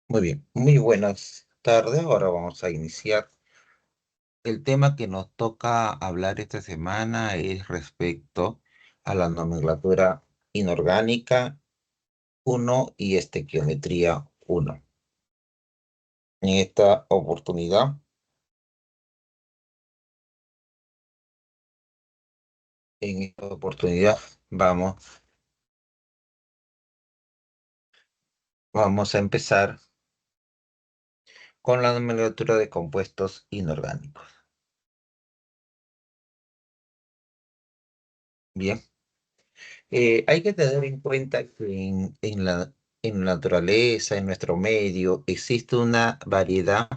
Muy bien, muy buenas tardes. Ahora vamos a iniciar. El tema que nos toca hablar esta semana es respecto a la nomenclatura inorgánica uno y estequiometría uno. En esta oportunidad, en esta oportunidad vamos, vamos a empezar con la nomenclatura de compuestos inorgánicos. Bien, hay que tener en cuenta que en la naturaleza, en nuestro medio, existe una variedad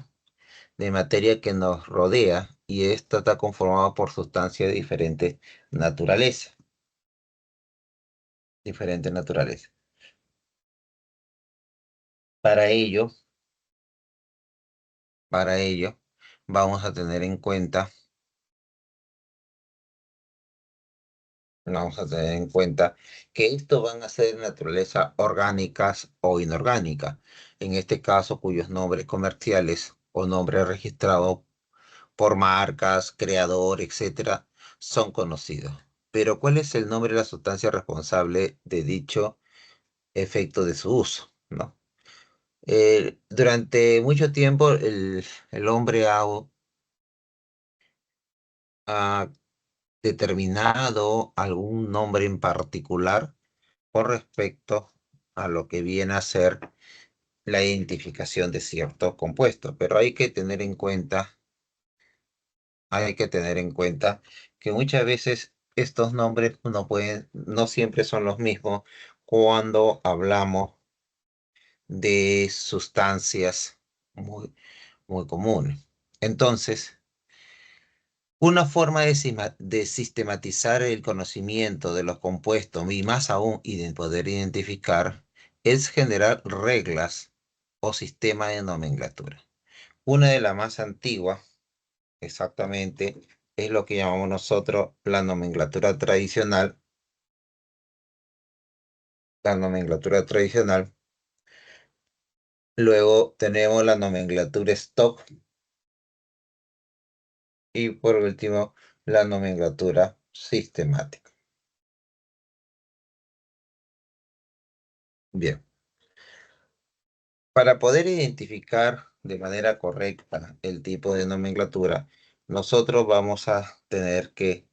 de materia que nos rodea y esta está conformada por sustancias de naturaleza, diferentes naturaleza. Para ello, para ello, vamos a tener en cuenta, vamos a tener en cuenta que estos van a ser de naturaleza orgánicas o inorgánicas, en este caso cuyos nombres comerciales o nombres registrados por marcas, creador, etcétera, son conocidos. Pero ¿cuál es el nombre de la sustancia responsable de dicho efecto de su uso? ¿No? Durante mucho tiempo el hombre ha determinado algún nombre en particular con respecto a lo que viene a ser la identificación de ciertos compuestos, pero hay que tener en cuenta que muchas veces estos nombres no siempre son los mismos cuando hablamos de sustancias muy, muy comunes. Entonces, una forma de sistematizar el conocimiento de los compuestos y más aún y de poder identificar es generar reglas o sistema de nomenclatura. Una de las más antiguas, exactamente, es lo que llamamos nosotros la nomenclatura tradicional. La nomenclatura tradicional. Luego tenemos la nomenclatura stock y por último la nomenclatura sistemática. Bien, para poder identificar de manera correcta el tipo de nomenclatura, nosotros vamos a tener que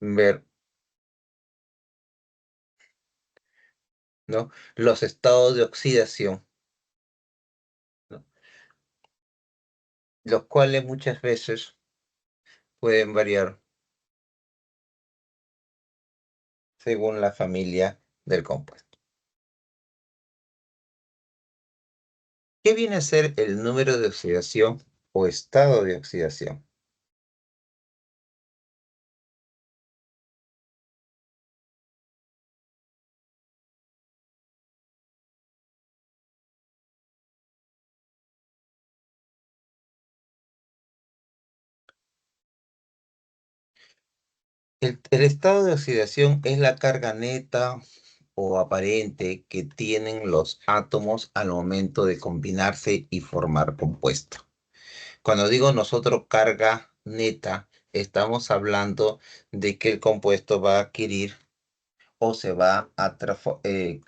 ver, ¿no?, los estados de oxidación, ¿no?, los cuales muchas veces pueden variar según la familia del compuesto. ¿Qué viene a ser el número de oxidación o estado de oxidación? El estado de oxidación es la carga neta o aparente que tienen los átomos al momento de combinarse y formar compuesto. Cuando digo nosotros carga neta, estamos hablando de que el compuesto va a adquirir o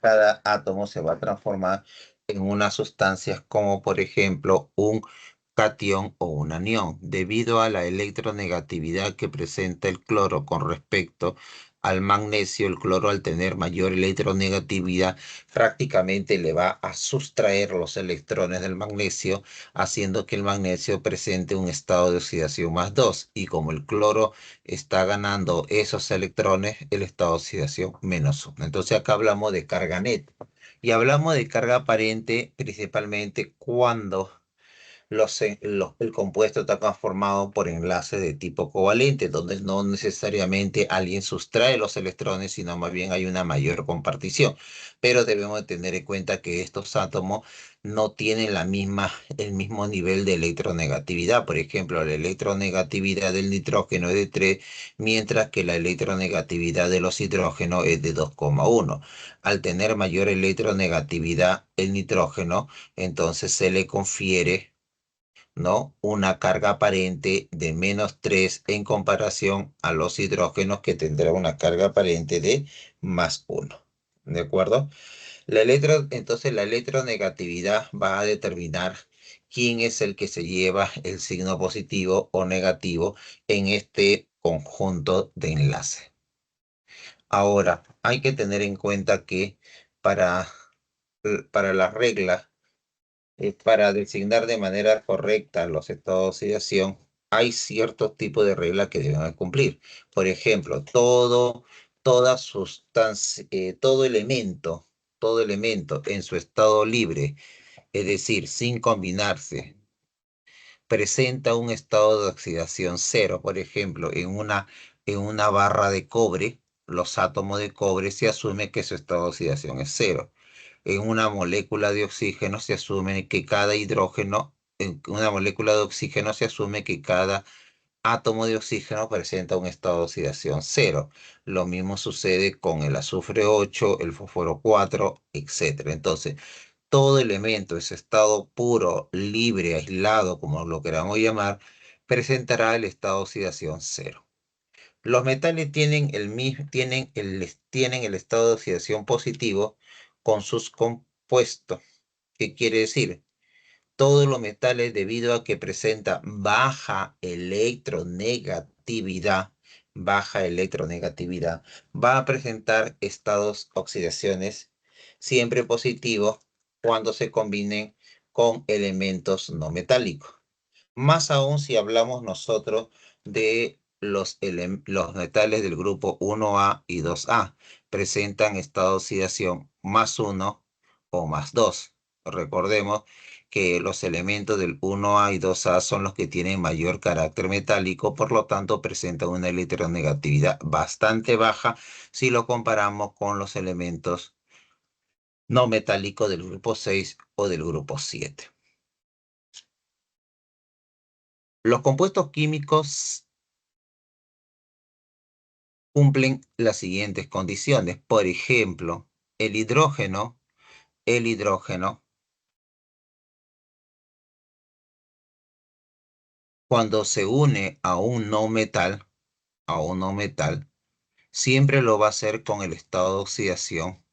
cada átomo se va a transformar en unas sustancias como por ejemplo un catión o un anión, debido a la electronegatividad que presenta el cloro con respecto al magnesio. El cloro, al tener mayor electronegatividad, prácticamente le va a sustraer los electrones del magnesio, haciendo que el magnesio presente un estado de oxidación +2. Y como el cloro está ganando esos electrones, el estado de oxidación -1. Entonces acá hablamos de carga neta. Y hablamos de carga aparente principalmente cuando el compuesto está conformado por enlaces de tipo covalente, donde no necesariamente alguien sustrae los electrones, sino más bien hay una mayor compartición. Pero debemos de tener en cuenta que estos átomos no tienen el mismo nivel de electronegatividad. Por ejemplo, la electronegatividad del nitrógeno es de 3, mientras que la electronegatividad de los hidrógenos es de 2,1. Al tener mayor electronegatividad el nitrógeno, entonces se le confiere, ¿no?, una carga aparente de -3 en comparación a los hidrógenos que tendrá una carga aparente de +1. ¿De acuerdo? Entonces la electronegatividad va a determinar quién es el que se lleva el signo positivo o negativo en este conjunto de enlace. Ahora, hay que tener en cuenta que para, para las reglas, para designar de manera correcta los estados de oxidación, hay ciertos tipos de reglas que deben cumplir. Por ejemplo, toda sustancia, todo elemento en su estado libre, es decir, sin combinarse, presenta un estado de oxidación cero. Por ejemplo, en una barra de cobre, los átomos de cobre se asume que su estado de oxidación es cero. En una molécula de oxígeno se asume que cada hidrógeno, en una molécula de oxígeno se asume que cada átomo de oxígeno presenta un estado de oxidación cero. Lo mismo sucede con el azufre 8, el fósforo 4, etcétera. Entonces, todo elemento en su estado puro, libre, aislado, como lo queramos llamar, presentará el estado de oxidación cero. Los metales tienen el estado de oxidación positivo con sus compuestos. ¿Qué quiere decir? Todos los metales, debido a que presenta baja electronegatividad, va a presentar estados oxidaciones siempre positivos cuando se combinen con elementos no metálicos. Más aún si hablamos nosotros de los metales del grupo 1A y 2A, presentan estado de oxidación +1 o +2. Recordemos que los elementos del 1A y 2A son los que tienen mayor carácter metálico, por lo tanto presentan una electronegatividad bastante baja si lo comparamos con los elementos no metálicos del grupo 6 o del grupo 7. Los compuestos químicos cumplen las siguientes condiciones. Por ejemplo, el hidrógeno, cuando se une a un no metal, siempre lo va a hacer con el estado de oxidación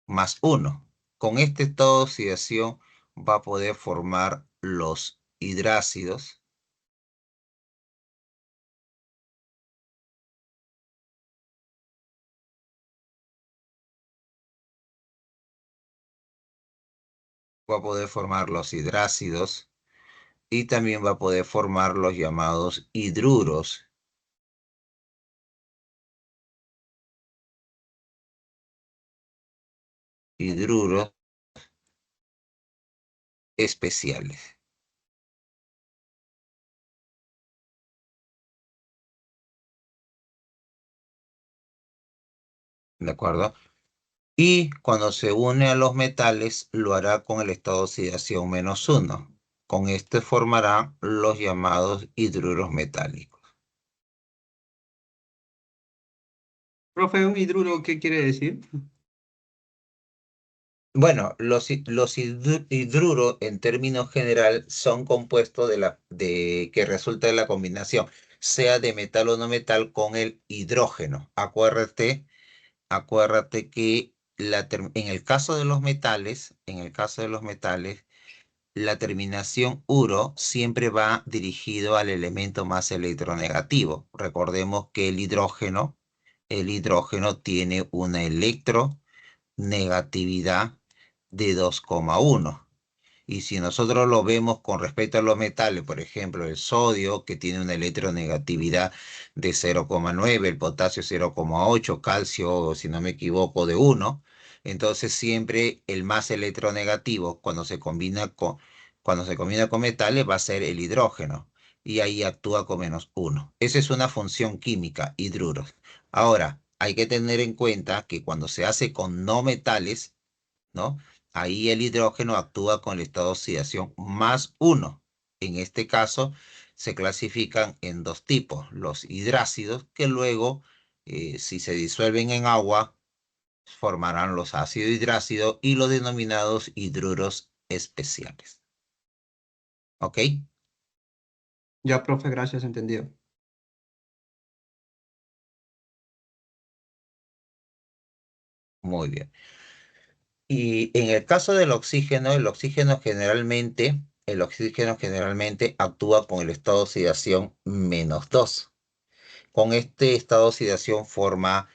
+1. Con este estado de oxidación va a poder formar los hidrácidos y también va a poder formar los llamados hidruros especiales. ¿De acuerdo? Y cuando se une a los metales, lo hará con el estado de oxidación -1. Con este formará los llamados hidruros metálicos. Profe, un hidruro, ¿qué quiere decir? Bueno, los hidruros en términos general son compuestos que resulta de la combinación, sea de metal o no metal, con el hidrógeno. Acuérdate que en el caso de los metales, la terminación uro siempre va dirigido al elemento más electronegativo. Recordemos que el hidrógeno tiene una electronegatividad de 2,1. Y si nosotros lo vemos con respecto a los metales, por ejemplo, el sodio, que tiene una electronegatividad de 0,9, el potasio 0,8, calcio, si no me equivoco, de 1, entonces siempre el más electronegativo, cuando se combina Cuando se combina con metales va a ser el hidrógeno y ahí actúa con -1. Esa es una función química, hidruros. Ahora, hay que tener en cuenta que cuando se hace con no metales, ¿no? Ahí el hidrógeno actúa con el estado de oxidación +1. En este caso, se clasifican en dos tipos, los hidrácidos, que luego, si se disuelven en agua, formarán los ácidos hidrácidos y los denominados hidruros especiales. ¿Ok? Ya, profe, gracias, entendido. Muy bien. Y en el caso del oxígeno, el oxígeno generalmente actúa con el estado de oxidación -2. Con este estado de oxidación forma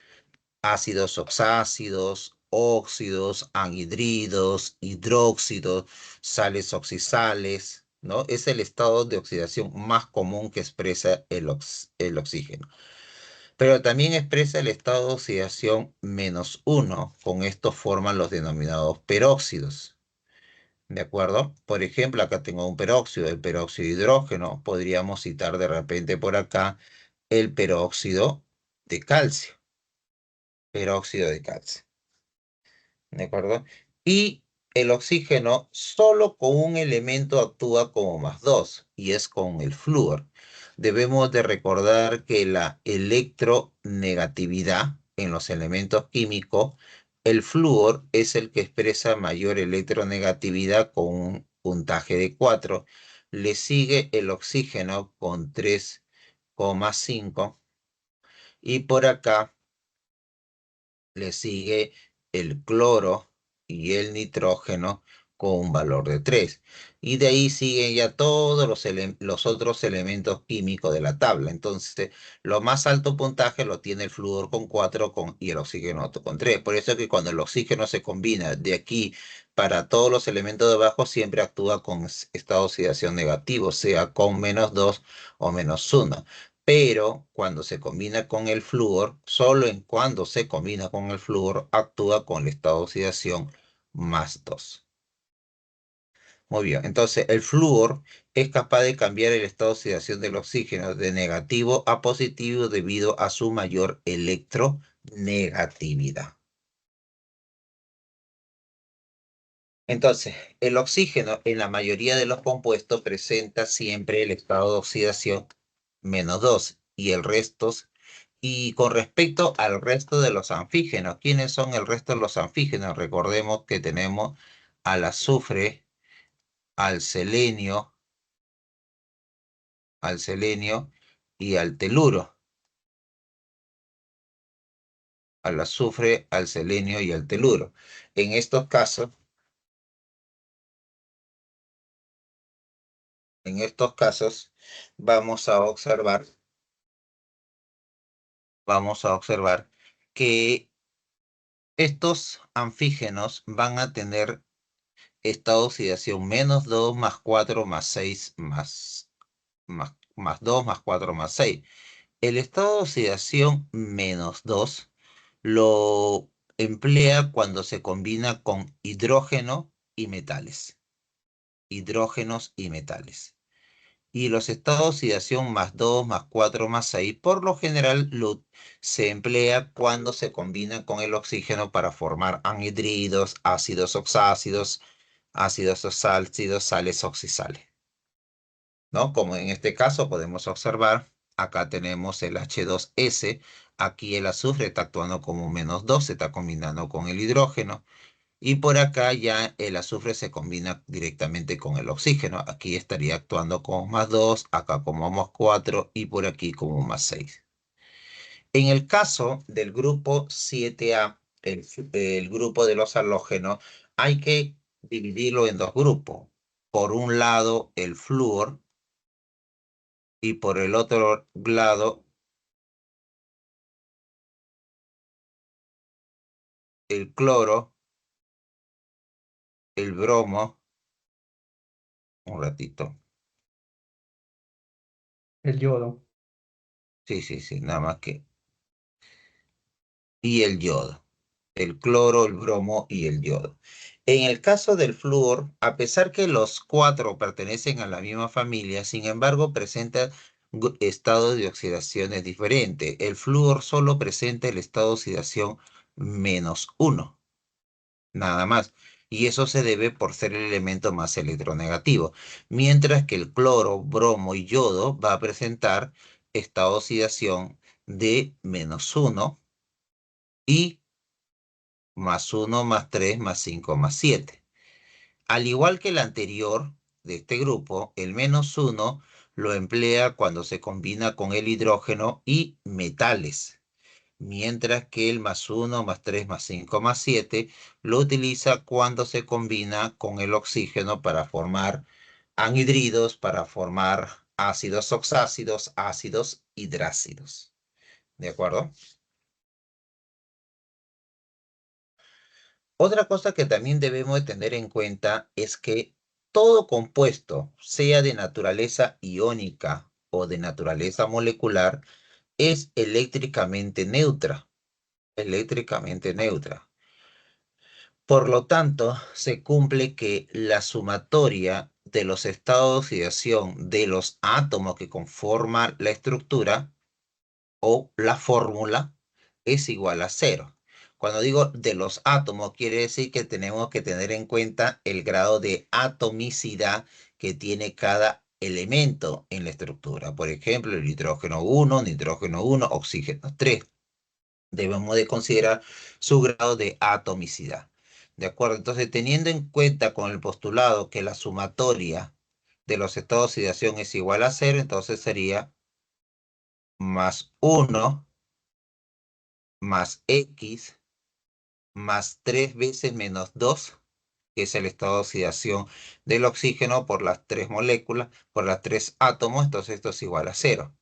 ácidos oxácidos, óxidos, anhidridos, hidróxidos, sales oxisales, ¿no? Es el estado de oxidación más común que expresa el oxígeno. Pero también expresa el estado de oxidación -1. Con esto forman los denominados peróxidos. ¿De acuerdo? Por ejemplo, acá tengo un peróxido, el peróxido de hidrógeno. Podríamos citar de repente por acá el peróxido de calcio. Peróxido de calcio. ¿De acuerdo? Y el oxígeno solo con un elemento actúa como +2 y es con el flúor. Debemos de recordar que la electronegatividad en los elementos químicos, el flúor es el que expresa mayor electronegatividad con un puntaje de 4. Le sigue el oxígeno con 3,5 y por acá le sigue el cloro y el nitrógeno con un valor de 3. Y de ahí siguen ya todos los otros elementos químicos de la tabla. Entonces, lo más alto puntaje lo tiene el flúor con 4 y el oxígeno con 3. Por eso es que cuando el oxígeno se combina de aquí para todos los elementos de abajo, siempre actúa con estado de oxidación negativo, sea con -2 o -1. Pero cuando se combina con el flúor, solo en cuando se combina con el flúor, actúa con el estado de oxidación +2. Muy bien, entonces el flúor es capaz de cambiar el estado de oxidación del oxígeno de negativo a positivo debido a su mayor electronegatividad. Entonces, el oxígeno en la mayoría de los compuestos presenta siempre el estado de oxidación -2 y el resto. Y con respecto al resto de los anfígenos, ¿quiénes son el resto de los anfígenos? Recordemos que tenemos al azufre, al selenio, y al teluro. Al azufre, al selenio y al teluro. En estos casos, en estos casos, vamos a observar, vamos a observar que estos anfígenos van a tener estado de oxidación -2, +4, +6, más 2, +4, +6. El estado de oxidación -2 lo emplea cuando se combina con hidrógeno y metales. Hidrógenos y metales. Y los estados de oxidación +2, +4, +6, por lo general se emplea cuando se combina con el oxígeno para formar anhidridos, ácidos oxácidos, ácidos oxácidos, sales oxisales, ¿no? Como en este caso podemos observar, acá tenemos el H2S, aquí el azufre está actuando como -2, se está combinando con el hidrógeno, y por acá ya el azufre se combina directamente con el oxígeno, aquí estaría actuando como +2, acá como +4 y por aquí como +6. En el caso del grupo 7A, el grupo de los halógenos, hay que dividirlo en dos grupos. Por un lado, el flúor, y por el otro lado el cloro, el bromo, un ratito, El yodo. sí, sí, sí, nada más que, y el yodo, el cloro, el bromo y el yodo. En el caso del flúor, a pesar que los cuatro pertenecen a la misma familia, sin embargo presenta estados de oxidaciones diferentes. El flúor solo presenta el estado de oxidación -1, nada más. Y eso se debe por ser el elemento más electronegativo. Mientras que el cloro, bromo y yodo va a presentar estado de oxidación de -1 y +1, +3, +5, +7. Al igual que el anterior de este grupo, el -1 lo emplea cuando se combina con el hidrógeno y metales, mientras que el +1, +3, +5, +7 lo utiliza cuando se combina con el oxígeno para formar anhidridos, para formar ácidos oxácidos, ácidos hidrácidos. ¿De acuerdo? Otra cosa que también debemos de tener en cuenta es que todo compuesto, sea de naturaleza iónica o de naturaleza molecular, es eléctricamente neutra, eléctricamente neutra. Por lo tanto, se cumple que la sumatoria de los estados de oxidación de los átomos que conforman la estructura o la fórmula es igual a cero. Cuando digo de los átomos, quiere decir que tenemos que tener en cuenta el grado de atomicidad que tiene cada elemento en la estructura. Por ejemplo, el nitrógeno uno, oxígeno 3. Debemos de considerar su grado de atomicidad. ¿De acuerdo? Entonces, teniendo en cuenta con el postulado que la sumatoria de los estados de oxidación es igual a cero, entonces sería +1 más X más 3 veces -2, que es el estado de oxidación del oxígeno por las tres moléculas, por las tres átomos, entonces esto es igual a cero.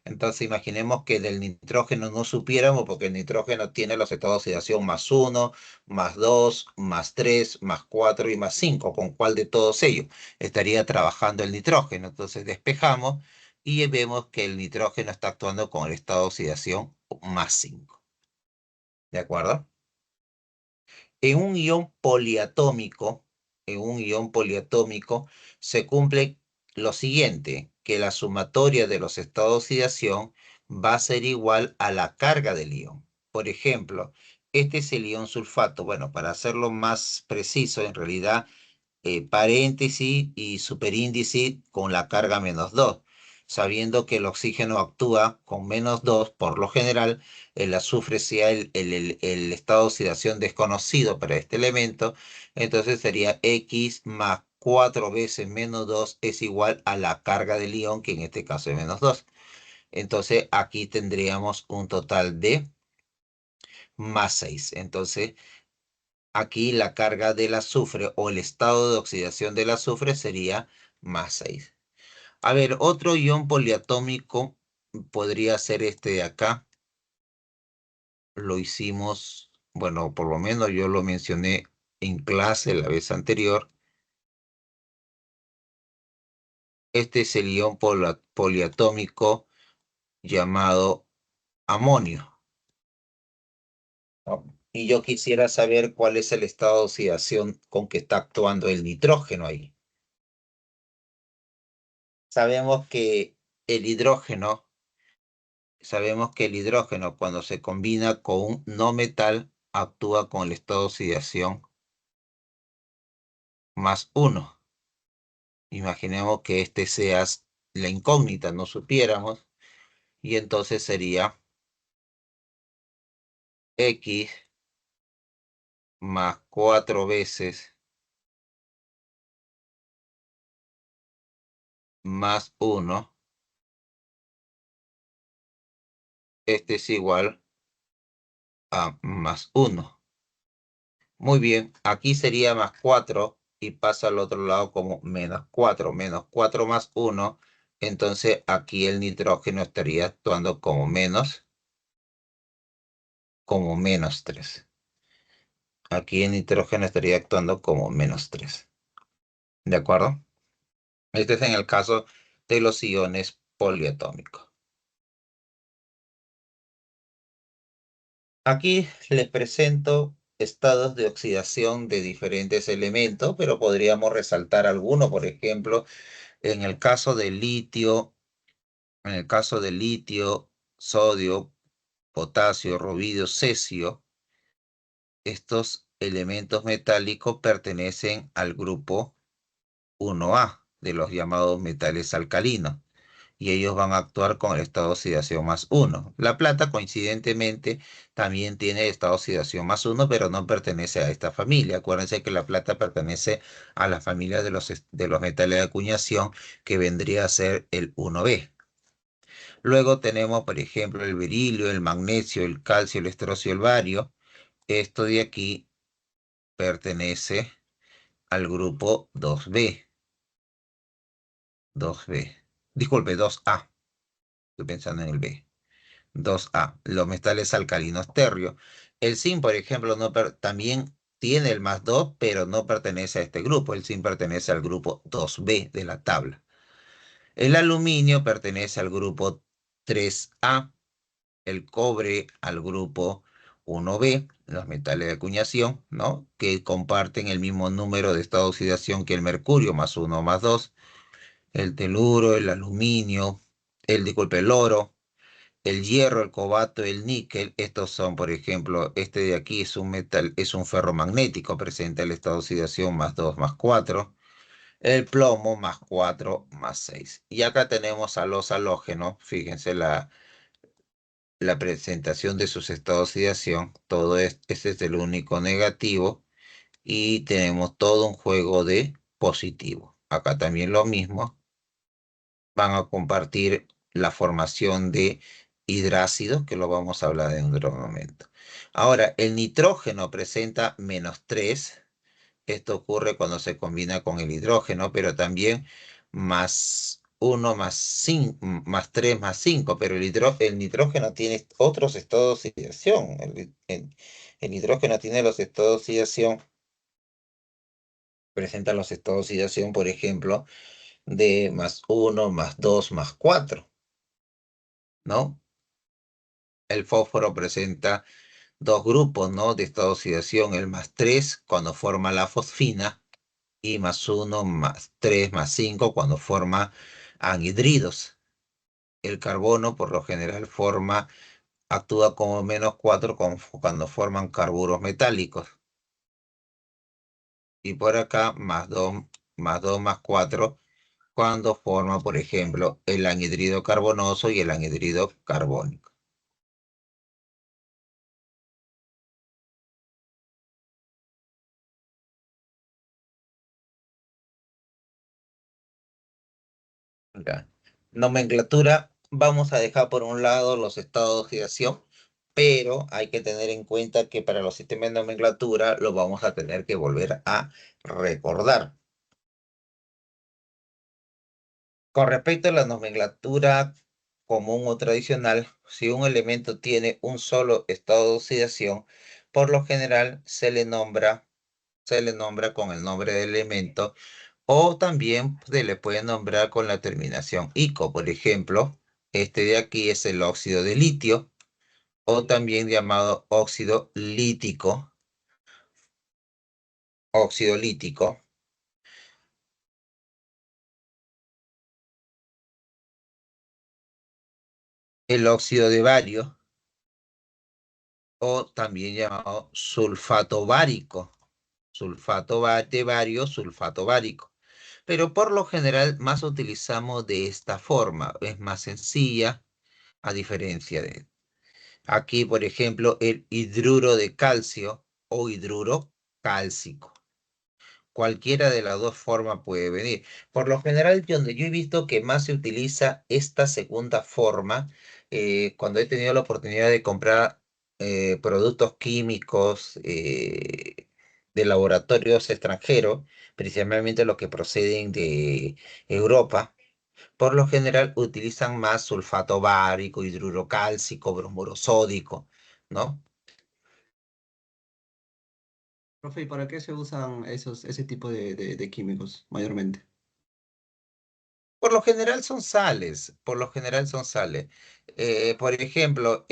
Entonces imaginemos que del nitrógeno no supiéramos, porque el nitrógeno tiene los estados de oxidación +1, +2, +3, +4 y +5. ¿Con cuál de todos ellos estaría trabajando el nitrógeno? Entonces despejamos y vemos que el nitrógeno está actuando con el estado de oxidación +5. ¿De acuerdo? En un ion poliatómico, en un ion poliatómico se cumple lo siguiente, que la sumatoria de los estados de oxidación va a ser igual a la carga del ion. Por ejemplo, este es el ion sulfato. Bueno, para hacerlo más preciso, en realidad paréntesis y superíndice con la carga -2, sabiendo que el oxígeno actúa con -2, por lo general, el azufre sea el estado de oxidación desconocido para este elemento, entonces sería X más 4 veces -2 es igual a la carga del ion, que en este caso es -2. Entonces aquí tendríamos un total de +6. Entonces aquí la carga del azufre o el estado de oxidación del azufre sería +6. A ver, otro ion poliatómico podría ser este de acá. Lo hicimos, bueno, por lo menos yo lo mencioné en clase la vez anterior. Este es el ion poliatómico llamado amonio, ¿no? Y yo quisiera saber cuál es el estado de oxidación con que está actuando el nitrógeno ahí. Sabemos que el hidrógeno, sabemos que el hidrógeno cuando se combina con un no metal actúa con el estado de oxidación +1. Imaginemos que este sea la incógnita, no supiéramos, y entonces sería X más 4 veces +1. Este es igual a +1. Muy bien, aquí sería +4 y pasa al otro lado como -4. -4 más 1. Entonces aquí el nitrógeno estaría actuando como -3. Aquí el nitrógeno estaría actuando como -3. ¿De acuerdo? Este es en el caso de los iones poliatómicos. Aquí les presento estados de oxidación de diferentes elementos, pero podríamos resaltar algunos, por ejemplo, en el caso del litio, en el caso del litio, sodio, potasio, rubidio, cesio, estos elementos metálicos pertenecen al grupo 1A de los llamados metales alcalinos y ellos van a actuar con el estado de oxidación más uno. La plata, coincidentemente, también tiene estado de oxidación más uno, pero no pertenece a esta familia. Acuérdense que la plata pertenece a la familia de los metales de acuñación, que vendría a ser el 1B. Luego tenemos, por ejemplo, el berilio, el magnesio, el calcio, el estroncio, el bario. Esto de aquí pertenece al grupo 2B. 2B. Disculpe, 2A. Estoy pensando en el B. 2A, los metales alcalinos tercios. El zinc, por ejemplo, también tiene el más 2, pero no pertenece a este grupo. El zinc pertenece al grupo 2B de la tabla. El aluminio pertenece al grupo 3A, el cobre al grupo 1B, los metales de acuñación, ¿no? Que comparten el mismo número de estado de oxidación que el mercurio, más 1 más 2. El teluro, el aluminio, disculpe, el oro, el hierro, el cobalto, el níquel. Estos son, por ejemplo, este de aquí es un metal, es un ferromagnético, presenta el estado de oxidación más 2 más 4. El plomo más 4 más 6. Y acá tenemos a los halógenos, fíjense la presentación de sus estados de oxidación. Este es el único negativo y tenemos todo un juego de positivo. Acá también lo mismo, van a compartir la formación de hidrácidos, que lo vamos a hablar en otro momento. Ahora, el nitrógeno presenta -3. Esto ocurre cuando se combina con el hidrógeno, pero también +1 más 5, +3 más 5, pero el nitrógeno tiene otros estados de oxidación. El nitrógeno tiene los estados de oxidación, presenta los estados de oxidación, por ejemplo, de +1, +2, +4, ¿no? El fósforo presenta dos grupos, ¿no? De esta oxidación, el +3 cuando forma la fosfina y +1, +3, +5 cuando forma anhidridos. El carbono por lo general actúa como -4 cuando forman carburos metálicos. Y por acá +2, +4 cuando forma, por ejemplo, el anhidrido carbonoso y el anhidrido carbónico. Ya. Nomenclatura, vamos a dejar por un lado los estados de oxidación, pero hay que tener en cuenta que para los sistemas de nomenclatura lo vamos a tener que volver a recordar. Con respecto a la nomenclatura común o tradicional, si un elemento tiene un solo estado de oxidación, por lo general se le nombra con el nombre del elemento o también se le puede nombrar con la terminación ico. Por ejemplo, este de aquí es el óxido de litio o también llamado óxido lítico. Óxido lítico. El óxido de bario o también llamado sulfato bárico. De bario, sulfato bárico. Pero por lo general más utilizamos de esta forma. Es más sencilla a diferencia de aquí, por ejemplo, el hidruro de calcio o hidruro cálcico. Cualquiera de las dos formas puede venir. Por lo general, donde yo he visto que más se utiliza esta segunda forma, cuando he tenido la oportunidad de comprar productos químicos de laboratorios extranjeros, principalmente los que proceden de Europa, por lo general utilizan más sulfato bárico, hidruro cálcico, bromuro sódico, ¿no? Profe, ¿y para qué se usan ese tipo de químicos mayormente? Por lo general son sales, por lo general son sales. Por ejemplo,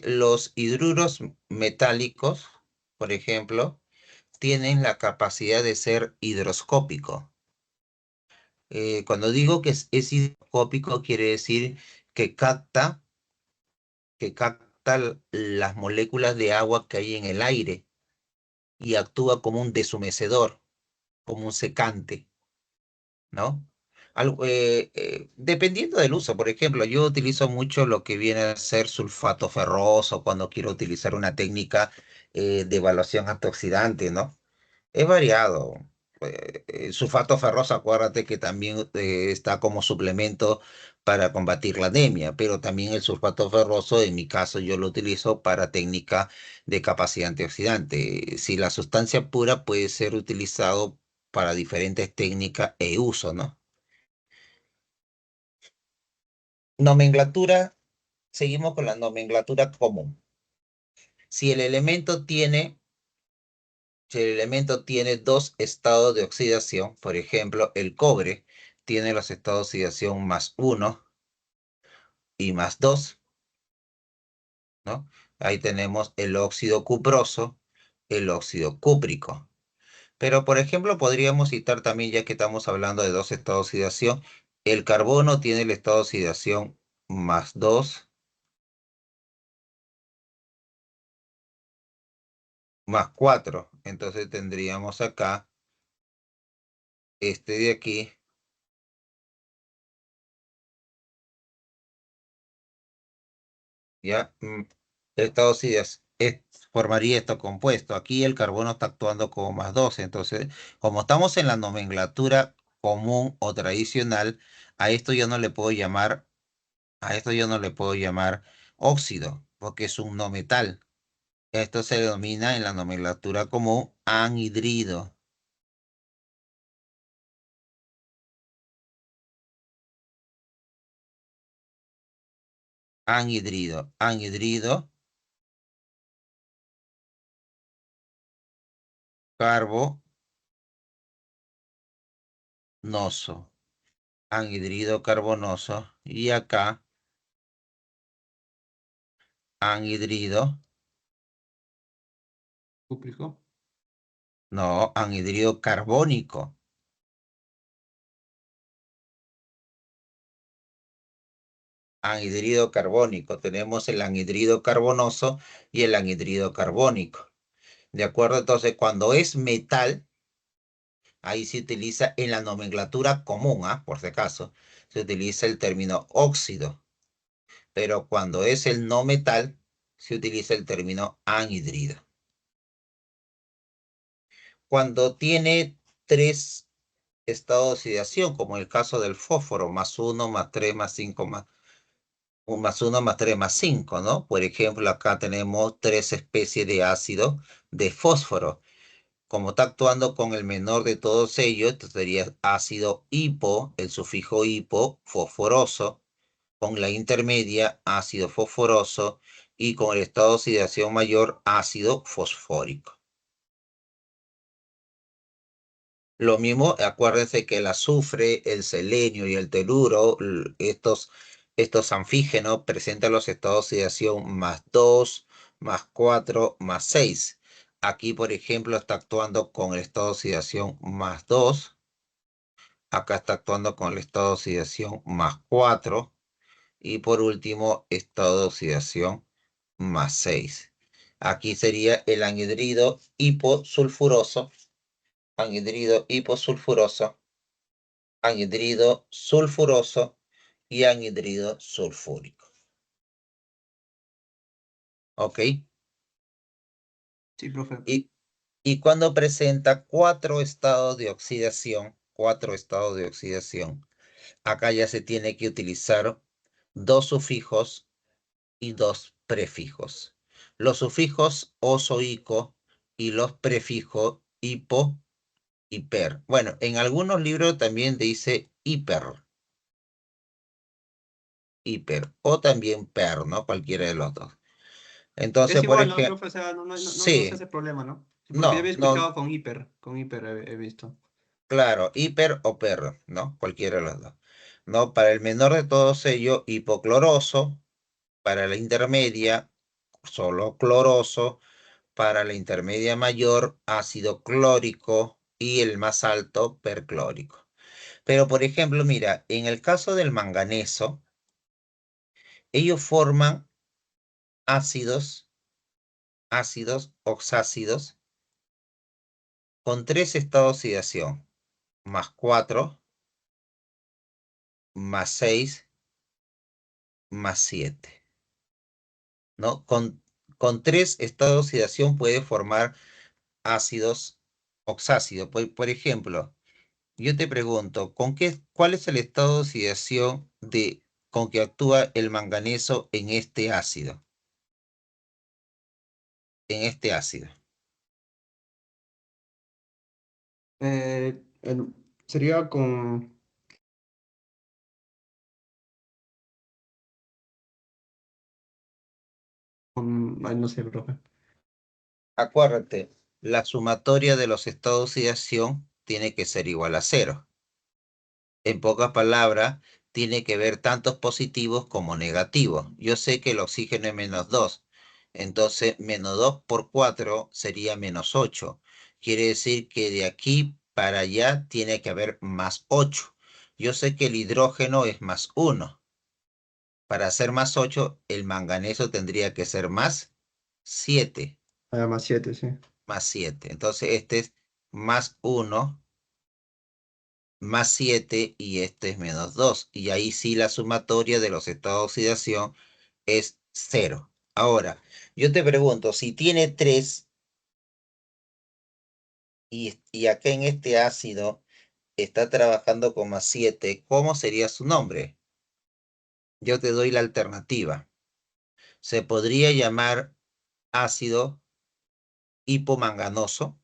los hidruros metálicos, por ejemplo, tienen la capacidad de ser hidroscópico. Cuando digo que es hidroscópico, quiere decir que capta las moléculas de agua que hay en el aire y actúa como un deshumecedor, como un secante, ¿no? Dependiendo del uso, por ejemplo, yo utilizo mucho lo que viene a ser sulfato ferroso cuando quiero utilizar una técnica de evaluación antioxidante, ¿no? Es variado. El sulfato ferroso, acuérdate que también está como suplemento para combatir la anemia, pero también el sulfato ferroso, en mi caso, yo lo utilizo para técnica de capacidad antioxidante. Si la sustancia pura puede ser utilizado para diferentes técnicas e uso, ¿no? Nomenclatura, seguimos con la nomenclatura común. Si el elemento tiene Si el elemento tiene dos estados de oxidación, por ejemplo, el cobre tiene los estados de oxidación +1 y +2, ¿no? Ahí tenemos el óxido cuproso, el óxido cúprico. Pero, por ejemplo, podríamos citar también, ya que estamos hablando de dos estados de oxidación, el carbono tiene el estado de oxidación +2, +4. Entonces tendríamos acá este de aquí. ¿Ya? Esta formaría este compuesto. Aquí el carbono está actuando como +2. Entonces, como estamos en la nomenclatura común o tradicional, a esto yo no le puedo llamar, a esto yo no le puedo llamar óxido, porque es un no metal. Esto se denomina en la nomenclatura común anhidrido. Anhidrido carbonoso. Anhidrido carbonoso. Y acá anhidrido. Cúprico. No, anhidrido carbónico. Anhidrido carbónico. Tenemos el anhidrido carbonoso y el anhidrido carbónico. ¿De acuerdo? Entonces, cuando es metal, ahí se utiliza en la nomenclatura común, por si acaso, se utiliza el término óxido. Pero cuando es el no metal, se utiliza el término anhidrido. Cuando tiene tres estados de oxidación, como el caso del fósforo, +1, +3, +5, un +1, +3, +5, ¿no? Por ejemplo, acá tenemos tres especies de ácido de fósforo. Como está actuando con el menor de todos ellos, esto sería ácido hipo, el sufijo hipo, fosforoso, con la intermedia, ácido fosforoso, y con el estado de oxidación mayor, ácido fosfórico. Lo mismo, acuérdense que el azufre, el selenio y el teluro, estos anfígenos presentan los estados de oxidación +2, +4, +6. Aquí, por ejemplo, está actuando con el estado de oxidación +2. Acá está actuando con el estado de oxidación +4. Y por último, estado de oxidación +6. Aquí sería el anhidrido hiposulfuroso, anhidrido hiposulfuroso, anhidrido sulfuroso y anhidrido sulfúrico. ¿Ok? Sí, profe. Y, y cuando presenta cuatro estados de oxidación, acá ya se tiene que utilizar dos sufijos y dos prefijos. Los sufijos oso-ico y los prefijos hipo y per. Bueno, en algunos libros también dice hiper o también per, ¿no? Cualquiera de los dos. Es Entonces, por igual, ¿no, ejemplo, profe? O sea, no se sí, hace problema, ¿no? Sí, porque yo no, había no, escuchado con hiper he visto. claro, hiper o per, ¿no? Cualquiera de los dos. No, para el menor de todos ellos, hipocloroso, para la intermedia, solo cloroso, para la intermedia mayor, ácido clórico y el más alto, perclórico. Pero, por ejemplo, mira, en el caso del manganeso, ellos forman ácidos, ácidos oxácidos con 3 estados de oxidación, más 4, más 6, más 7, ¿no? Con 3 estados de oxidación puede formar ácidos oxácidos. Por ejemplo, yo te pregunto, ¿cuál es el estado de oxidación con que actúa el manganeso en este ácido? En este ácido. Sería ay, no sé, profe. Acuérdate, la sumatoria de los estados de oxidación tiene que ser igual a cero. En pocas palabras, tiene que ver tantos positivos como negativos. Yo sé que el oxígeno es -2, entonces -2 por 4 sería -8. Quiere decir que de aquí para allá tiene que haber +8. Yo sé que el hidrógeno es +1. Para ser +8, el manganeso tendría que ser +7. Más 7, sí. +7. Entonces este es +1, +7 y este es -2. Y ahí sí la sumatoria de los estados de oxidación es 0. Ahora, yo te pregunto, si tiene 3 y acá en este ácido está trabajando con +7, ¿cómo sería su nombre? Yo te doy la alternativa. Se podría llamar ácido hipomanganoso,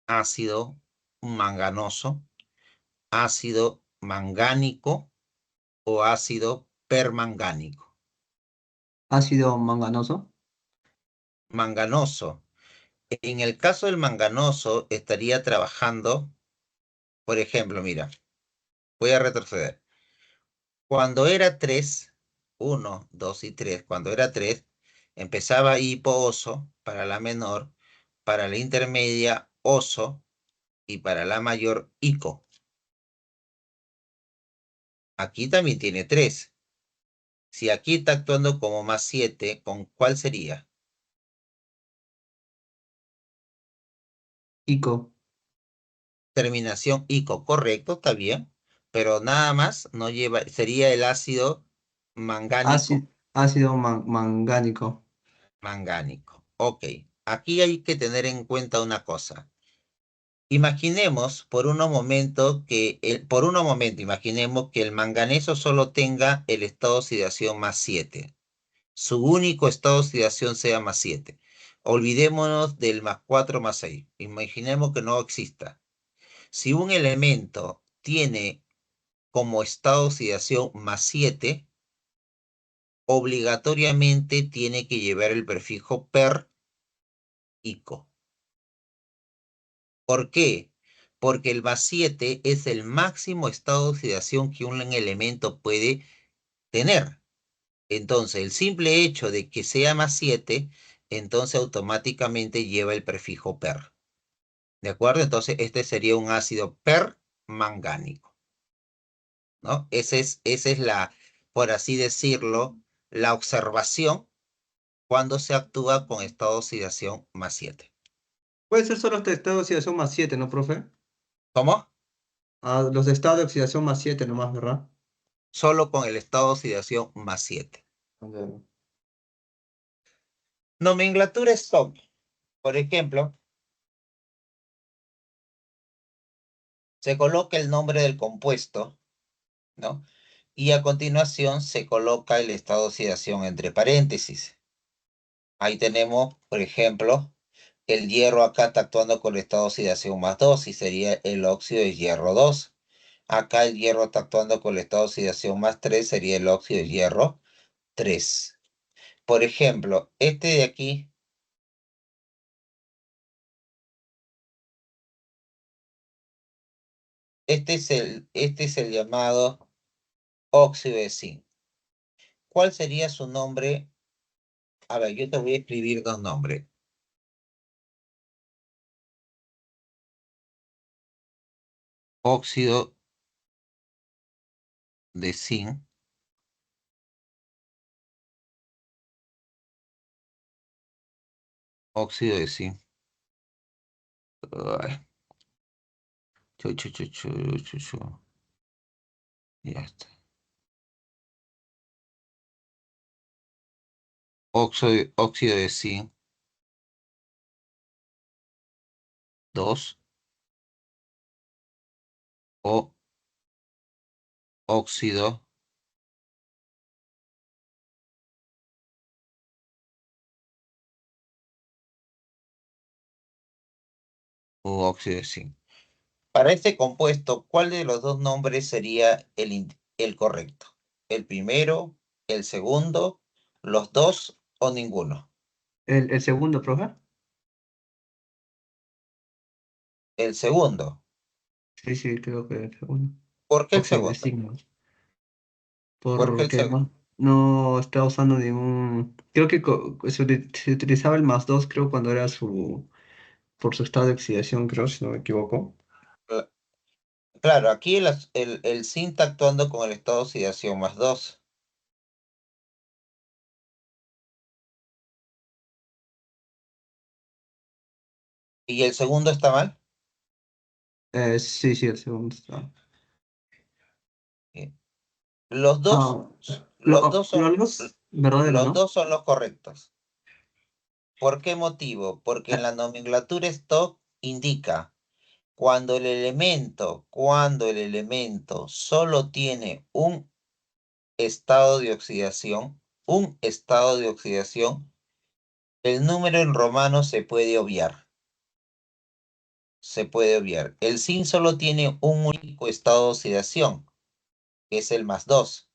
ácido manganoso, ácido mangánico o ácido permangánico. Ácido manganoso. Manganoso. En el caso del manganoso, estaría trabajando, por ejemplo, mira, voy a retroceder. Cuando era 3, 1, 2 y 3, cuando era 3, empezaba hipooso para la menor, para la intermedia, oso y para la mayor, ico. Aquí también tiene 3. Si aquí está actuando como +7, ¿con cuál sería? Ico. Terminación ico, correcto, está bien, pero nada más no lleva, sería el ácido mangánico, Ácido mangánico. mangánico. Ok, aquí hay que tener en cuenta una cosa. Imaginemos por un momento, imaginemos que el manganeso solo tenga el estado de oxidación +7. Su único estado de oxidación sea +7. Olvidémonos del +4, +6. Imaginemos que no exista. Si un elemento tiene como estado de oxidación +7, obligatoriamente tiene que llevar el prefijo per-ico. ¿Por qué? Porque el +7 es el máximo estado de oxidación que un elemento puede tener. Entonces, el simple hecho de que sea +7, entonces automáticamente lleva el prefijo per. ¿De acuerdo? Entonces, este sería un ácido permangánico, ¿no? Esa es por así decirlo, la observación cuando se actúa con estado de oxidación +7. Puede ser solo este estado de oxidación más 7, ¿no, profe? ¿Cómo? Ah, los estados de oxidación más 7 nomás, ¿verdad? Solo con el estado de oxidación +7. Ok. Nomenclatura stop. Por ejemplo, se coloca el nombre del compuesto, ¿no? Y a continuación se coloca el estado de oxidación entre paréntesis. Ahí tenemos, por ejemplo, el hierro acá está actuando con el estado de oxidación +2 y sería el óxido de hierro 2. Acá el hierro está actuando con el estado de oxidación +3, sería el óxido de hierro 3. Por ejemplo, este de aquí, este es el llamado óxido de zinc. ¿Cuál sería su nombre? A ver, yo te voy a escribir dos nombres. óxido de zinc, óxido de zinc. Ay, chu. Ya está. Óxido de zinc, 2, o óxido u óxido de zinc. Para este compuesto, ¿cuál de los dos nombres sería el correcto? ¿El primero, el segundo, los dos o ninguno? El segundo, profe. El segundo. Sí, sí, creo que el segundo. ¿Por qué el Óxido de segundo? signos. ¿Por qué el Porque segundo? no está usando ningún. Creo que se utilizaba el más 2, creo, cuando era por su estado de oxidación, creo, si no me equivoco. Claro, aquí el zinc está actuando con el estado de oxidación más 2. ¿Y el segundo está mal? Sí, sí, el segundo está. Bien. Los dos, Ah, los dos son, los verdadero, los ¿no? dos son los correctos. ¿Por qué motivo? Porque en Eh, la nomenclatura stock indica cuando el elemento solo tiene un estado de oxidación, el número en romano se puede obviar. Se puede obviar. El zinc solo tiene un único estado de oxidación, que es el más 2.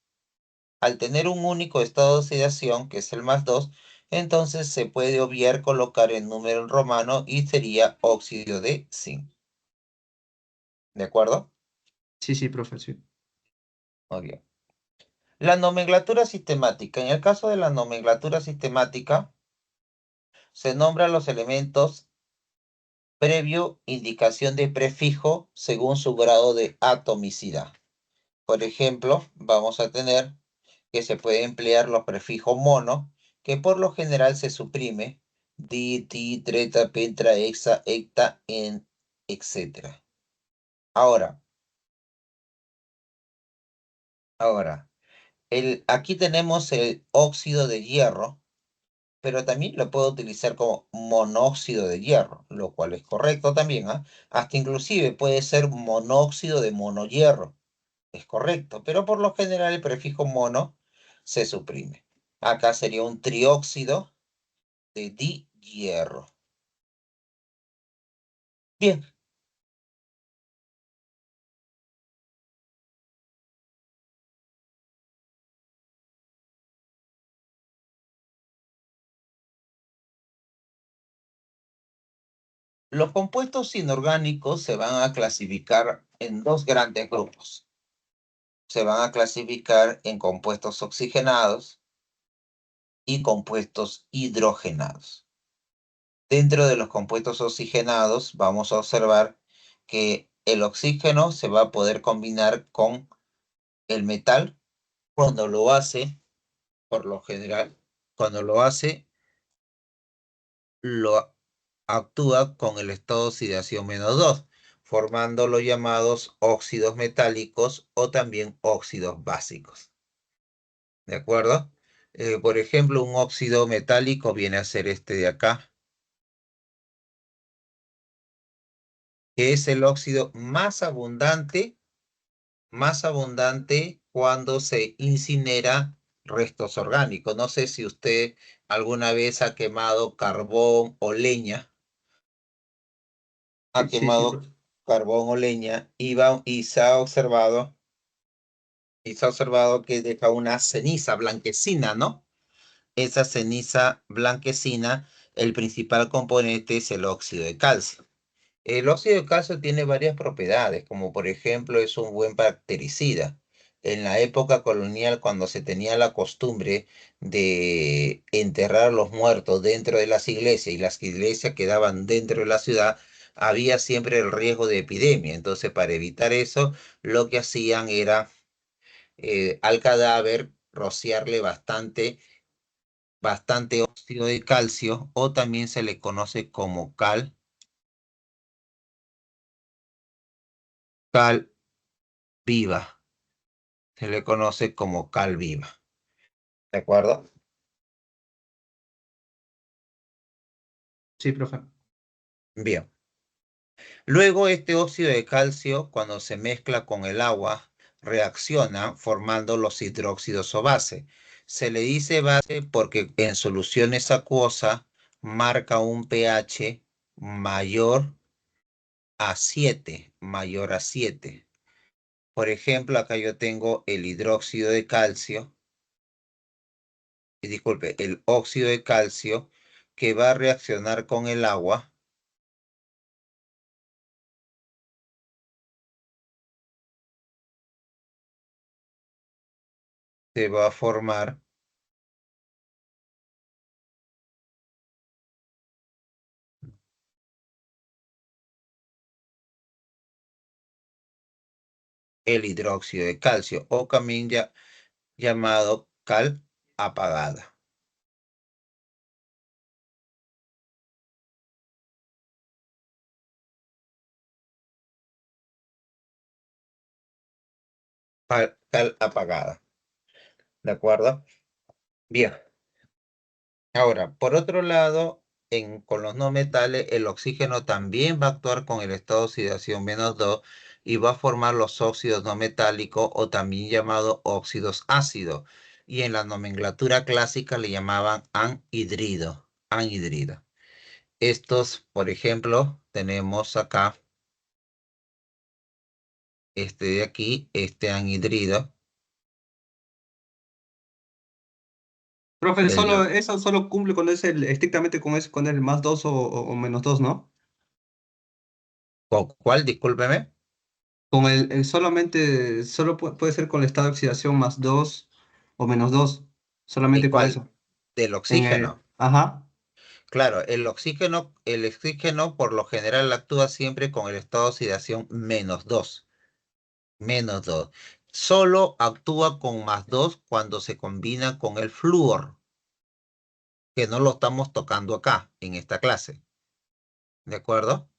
Al tener un único estado de oxidación, que es el más 2, entonces se puede obviar colocar el número en romano y sería óxido de zinc. ¿De acuerdo? sí, sí, profe, sí. Muy bien. La nomenclatura sistemática. En el caso de la nomenclatura sistemática, se nombran los elementos previo indicación de prefijo según su grado de atomicidad. Por ejemplo, vamos a tener que se puede emplear los prefijos mono, que por lo general se suprime, di, ti, treta, petra, hexa, hecta, en, etc. Ahora, ahora, aquí tenemos el óxido de hierro, pero también lo puedo utilizar como monóxido de hierro, lo cual es correcto también, ¿ah? Hasta inclusive puede ser monóxido de monohierro, es correcto, pero por lo general el prefijo mono se suprime. Acá sería un trióxido de dihierro. Bien, los compuestos inorgánicos se van a clasificar en dos grandes grupos. Se van a clasificar en compuestos oxigenados y compuestos hidrogenados. Dentro de los compuestos oxigenados vamos a observar que el oxígeno se va a poder combinar con el metal cuando lo hace, por lo general, cuando lo hace, lo actúa con el estado de oxidación -2, formando los llamados óxidos metálicos o también óxidos básicos. ¿De acuerdo? Por ejemplo, un óxido metálico viene a ser este de acá, que es el óxido más abundante cuando se incinera restos orgánicos. No sé si usted alguna vez ha quemado carbón o leña, ha Sí, sí, sí, quemado profe. carbón o leña y se ha observado que deja una ceniza blanquecina, ¿no? Esa ceniza blanquecina, el principal componente es el óxido de calcio. El óxido de calcio tiene varias propiedades, como por ejemplo es un buen bactericida. En la época colonial, cuando se tenía la costumbre de enterrar a los muertos dentro de las iglesias y las iglesias quedaban dentro de la ciudad, había siempre el riesgo de epidemia. Entonces, para evitar eso, lo que hacían era al cadáver rociarle bastante óxido de calcio, o también se le conoce como cal viva. Se le conoce como cal viva. ¿De acuerdo? Sí, profe. Bien. Luego este óxido de calcio, cuando se mezcla con el agua, reacciona formando los hidróxidos o base. Se le dice base porque en soluciones acuosas marca un pH mayor a 7, mayor a 7. Por ejemplo, acá yo tengo el hidróxido de calcio, y disculpe, el óxido de calcio que va a reaccionar con el agua, se va a formar el hidróxido de calcio, o también llamado cal apagada. Cal apagada. ¿De acuerdo? Bien. Ahora, por otro lado, con los no metales, el oxígeno también va a actuar con el estado de oxidación -2 y va a formar los óxidos no metálicos, o también llamados óxidos ácidos. Y en la nomenclatura clásica le llamaban anhidrido. Anhidrido. Estos, por ejemplo, tenemos acá este de aquí, este anhidrido. Profe, El, eso solo cumple cuando es estrictamente con el más 2 o menos 2, ¿no? ¿Cuál? Discúlpeme. Con solamente, puede ser con el estado de oxidación más 2 o menos 2, ¿Y solamente con cuál? eso. Del oxígeno. Ajá. Claro, el oxígeno por lo general actúa siempre con el estado de oxidación -2. -2. Solo actúa con +2 cuando se combina con el flúor, que no lo estamos tocando acá, en esta clase. ¿De acuerdo?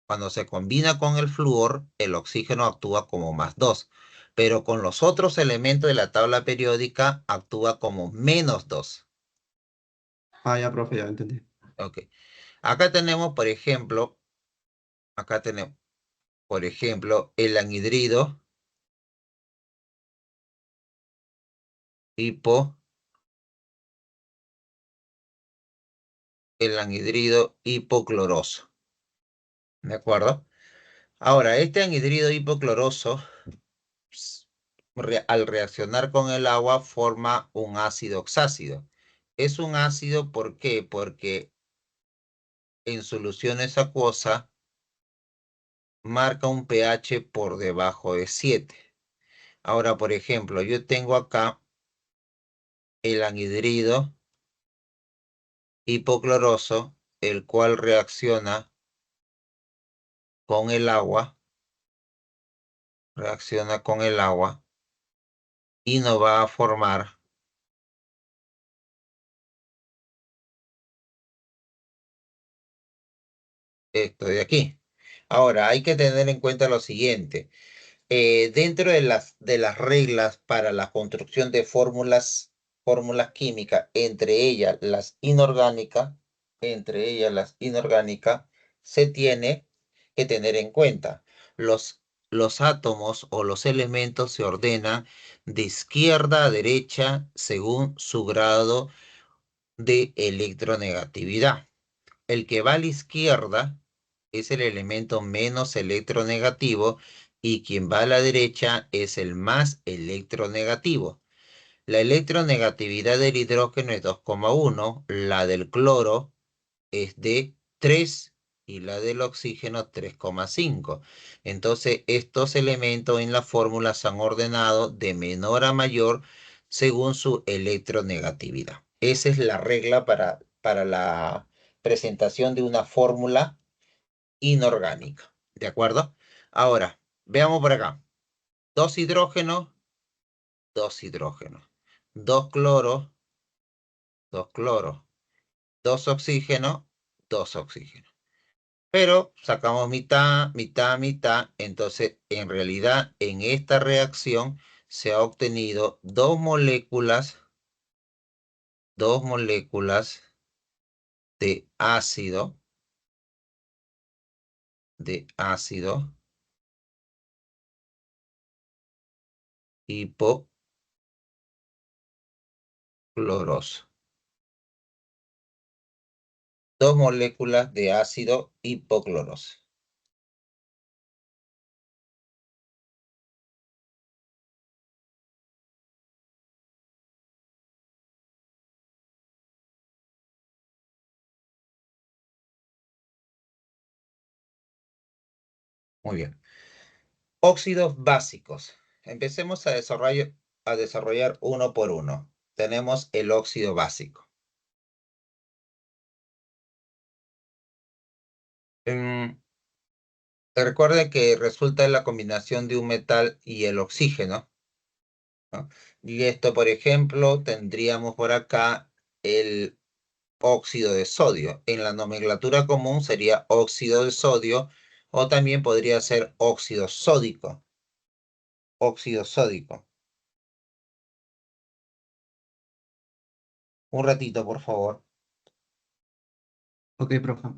Cuando se combina con el flúor, el oxígeno actúa como +2. Pero con los otros elementos de la tabla periódica actúa como -2. Ah, ya, profe, ya entendí. Ok. Acá tenemos, por ejemplo, acá tenemos, por ejemplo, el anhidrido hipo, el anhidrido hipocloroso. ¿De acuerdo? Ahora, este anhidrido hipocloroso, al reaccionar con el agua, forma un ácido oxácido. Es un ácido, ¿por qué? Porque en soluciones acuosas marca un pH por debajo de 7. Ahora, por ejemplo, yo tengo acá el anhidrido hipocloroso, el cual con el agua, reacciona con el agua y no va a formar esto de aquí. Ahora, hay que tener en cuenta lo siguiente. Dentro de las reglas para la construcción de fórmulas químicas, entre ellas las inorgánicas, se tiene que tener en cuenta los, los átomos o los elementos se ordenan de izquierda a derecha según su grado de electronegatividad. El que va a la izquierda es el elemento menos electronegativo, y quien va a la derecha es el más electronegativo. La electronegatividad del hidrógeno es 2,1, la del cloro es de 3 y la del oxígeno 3,5. Entonces, estos elementos en la fórmula se han ordenado de menor a mayor según su electronegatividad. Esa es la regla para la presentación de una fórmula inorgánica. ¿De acuerdo? Ahora, veamos por acá. Dos hidrógenos, dos hidrógenos. Dos cloros, dos cloros. Dos oxígenos, dos oxígenos. Pero sacamos mitad, mitad, mitad. Entonces, en realidad, en esta reacción se ha obtenido dos moléculas de ácido hipocloroso. Dos moléculas de ácido hipocloroso. Muy bien. Óxidos básicos. Empecemos a desarrollar uno por uno. Tenemos el óxido básico. Mm, Recuerden que resulta de la combinación de un metal y el oxígeno, ¿no? Y esto, por ejemplo, tendríamos por acá el óxido de sodio. En la nomenclatura común sería óxido de sodio o también podría ser óxido sódico. Óxido sódico. Un ratito, por favor. Ok, profe.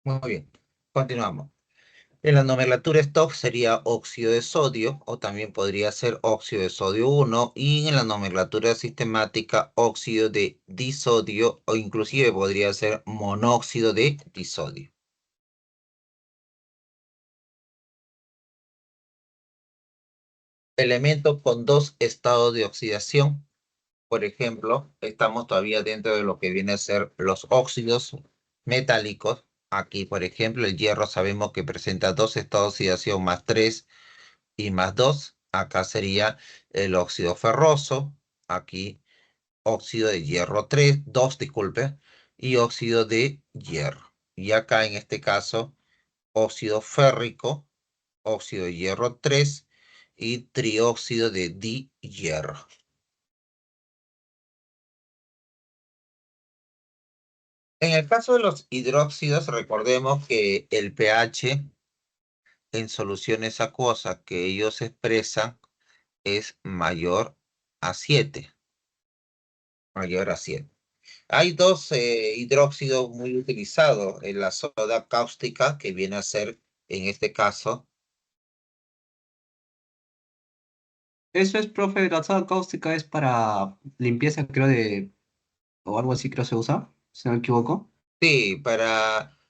Muy bien. Continuamos. En la nomenclatura stock sería óxido de sodio o también podría ser óxido de sodio 1 y en la nomenclatura sistemática óxido de disodio o inclusive podría ser monóxido de disodio. Elementos con dos estados de oxidación. Por ejemplo, estamos todavía dentro de lo que viene a ser los óxidos metálicos. Aquí, por ejemplo, el hierro sabemos que presenta dos estados de oxidación más 3 y más 2. Acá sería el óxido ferroso. Aquí óxido de hierro 3, 2, disculpe, y óxido de hierro. Y acá en este caso, óxido férrico, óxido de hierro 3 y trióxido de dihierro. En el caso de los hidróxidos, recordemos que el pH en soluciones acuosas que ellos expresan es mayor a 7, mayor a 7. Hay dos hidróxidos muy utilizados en la soda cáustica, que viene a ser, en este caso, Eso es, profe, la soda cáustica es para limpieza, creo, o algo así creo se usa, si no me equivoco. sí,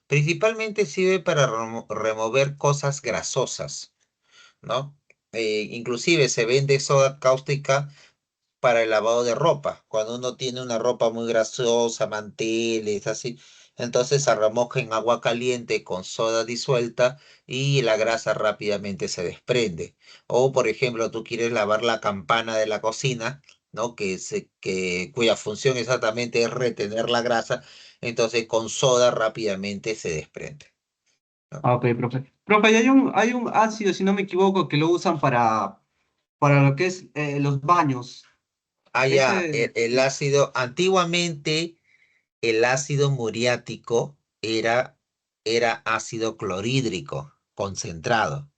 principalmente sirve para remover cosas grasosas, ¿no? Inclusive se vende soda cáustica para el lavado de ropa. Cuando uno tiene una ropa muy grasosa, manteles, así, entonces se remoja en agua caliente con soda disuelta y la grasa rápidamente se desprende. O, por ejemplo, tú quieres lavar la campana de la cocina, ¿no? Cuya función exactamente es retener la grasa, entonces con soda rápidamente se desprende, ¿no? Ah, ok, profe. Profe, y hay un ácido, si no me equivoco, que lo usan para lo que es los baños. Ah, ya, Ese, el ácido, antiguamente el ácido muriático era ácido clorhídrico concentrado.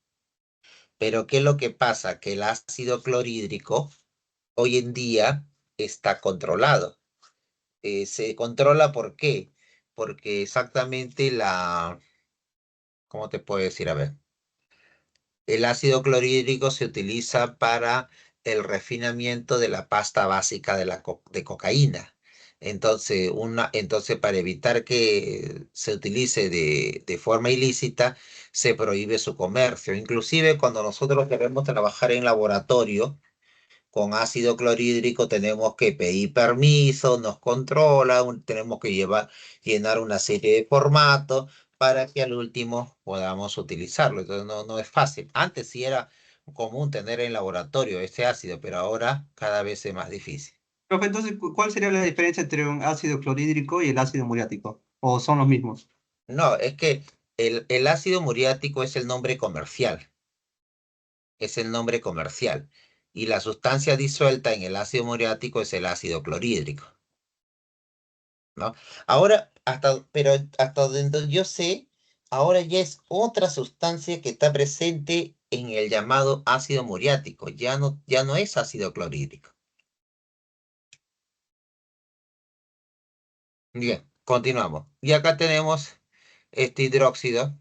Pero ¿qué es lo que pasa? Que el ácido clorhídrico hoy en día está controlado. Se controla ¿por qué? Porque exactamente ¿cómo te puedo decir? A ver. El ácido clorhídrico se utiliza para el refinamiento de la pasta básica de cocaína. Entonces, para evitar que se utilice de forma ilícita, se prohíbe su comercio. Inclusive cuando nosotros queremos trabajar en laboratorio, con ácido clorhídrico tenemos que pedir permiso, nos controla, tenemos que llenar una serie de formatos para que al último podamos utilizarlo. Entonces no es fácil. Antes sí era común tener en laboratorio ese ácido, pero ahora cada vez es más difícil. profe, entonces, ¿cuál sería la diferencia entre un ácido clorhídrico y el ácido muriático? ¿O son los mismos? No, es que el ácido muriático es el nombre comercial, es el nombre comercial. Y la sustancia disuelta en el ácido muriático es el ácido clorhídrico. ¿No? Ahora, pero hasta donde yo sé, ahora ya es otra sustancia que está presente en el llamado ácido muriático, ya no es ácido clorhídrico. Bien, continuamos. Y acá tenemos este hidróxido,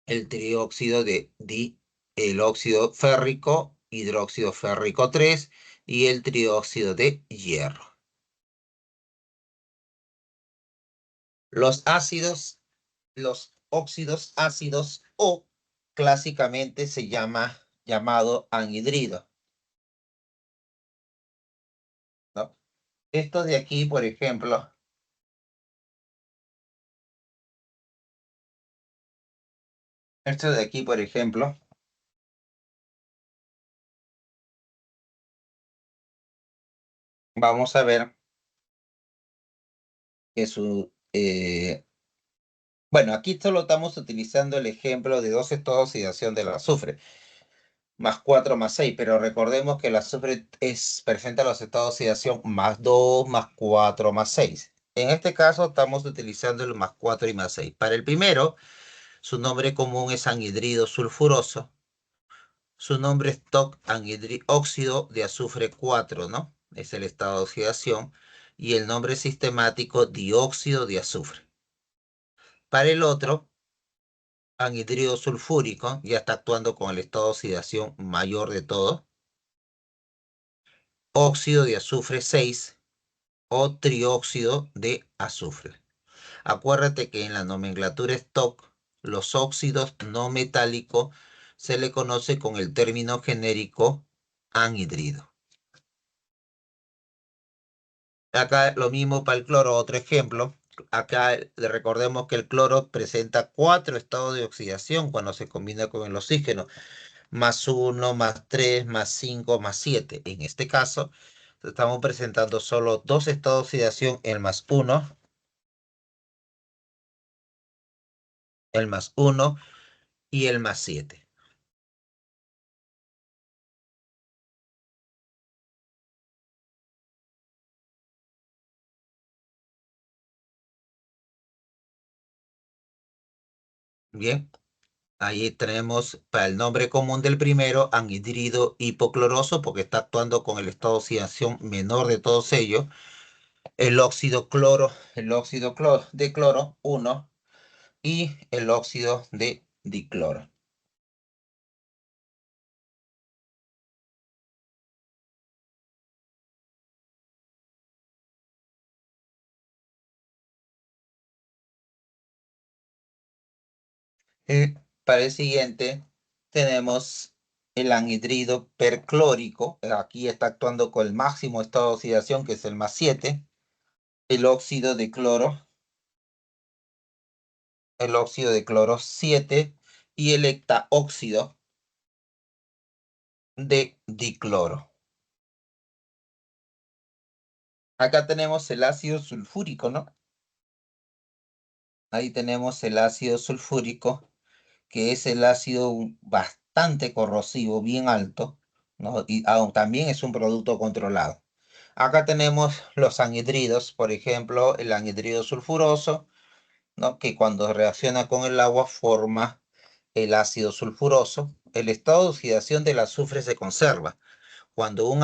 el trióxido el óxido férrico, hidróxido férrico 3 y el trióxido de hierro. Los ácidos, los óxidos ácidos o clásicamente llamado anhidrido, ¿no? Esto de aquí, por ejemplo, esto de aquí, por ejemplo, vamos a ver que bueno, aquí solo estamos utilizando el ejemplo de dos estados de oxidación del azufre, más 4 más 6, pero recordemos que el azufre presenta los estados de oxidación más 2 más 4 más 6. En este caso estamos utilizando el más 4 y más 6. Para el primero, su nombre común es anhidrido sulfuroso. Su nombre es óxido de azufre 4, ¿no? Es el estado de oxidación. Y el nombre sistemático dióxido de azufre. Para el otro, anhidrido sulfúrico, ya está actuando con el estado de oxidación mayor de todo, óxido de azufre 6 o trióxido de azufre. Acuérdate que en la nomenclatura stock, los óxidos no metálicos se le conoce con el término genérico anhidrido. Acá lo mismo para el cloro, otro ejemplo. Acá recordemos que el cloro presenta 4 estados de oxidación cuando se combina con el oxígeno, +1, +3, +5, +7. En este caso, estamos presentando solo 2 estados de oxidación, el +1, el +1 y el +7. Bien, ahí tenemos para el nombre común del primero, anhidrido hipocloroso, porque está actuando con el estado de oxidación menor de todos ellos. El óxido de cloro 1 y el óxido de dicloro. Y para el siguiente tenemos el anhidrido perclórico. Aquí está actuando con el máximo estado de oxidación, que es el +7. El óxido de cloro, el óxido de cloro 7 y el heptaóxido de dicloro. Acá tenemos el ácido sulfúrico, ¿no? Ahí tenemos el ácido sulfúrico, que es el ácido bastante corrosivo, bien alto, ¿no? Y también es un producto controlado. Acá tenemos los anhidridos, por ejemplo, el anhidrido sulfuroso, ¿no? Que cuando reacciona con el agua forma el ácido sulfuroso. El estado de oxidación del azufre se conserva. Cuando un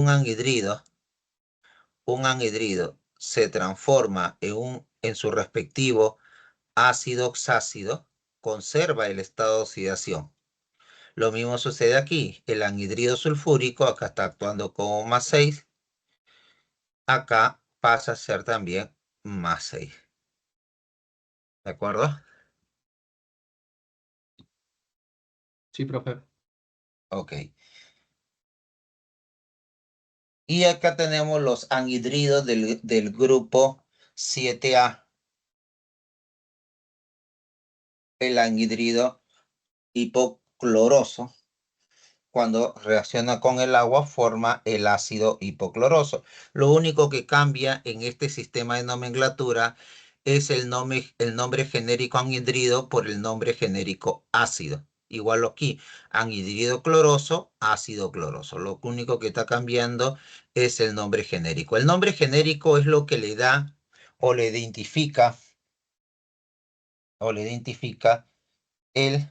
anhidrido se transforma en su respectivo ácido oxácido, conserva el estado de oxidación. Lo mismo sucede aquí. El anhidrido sulfúrico, acá está actuando como +6, acá pasa a ser también +6. ¿De acuerdo? Sí, profe. Ok. Y acá tenemos los anhidridos del grupo 7A. El anhidrido hipocloroso, cuando reacciona con el agua, forma el ácido hipocloroso. Lo único que cambia en este sistema de nomenclatura es el nombre genérico anhidrido por el nombre genérico ácido. Igual aquí, anhidrido cloroso, ácido cloroso. Lo único que está cambiando es el nombre genérico. El nombre genérico es lo que le da o le identifica el,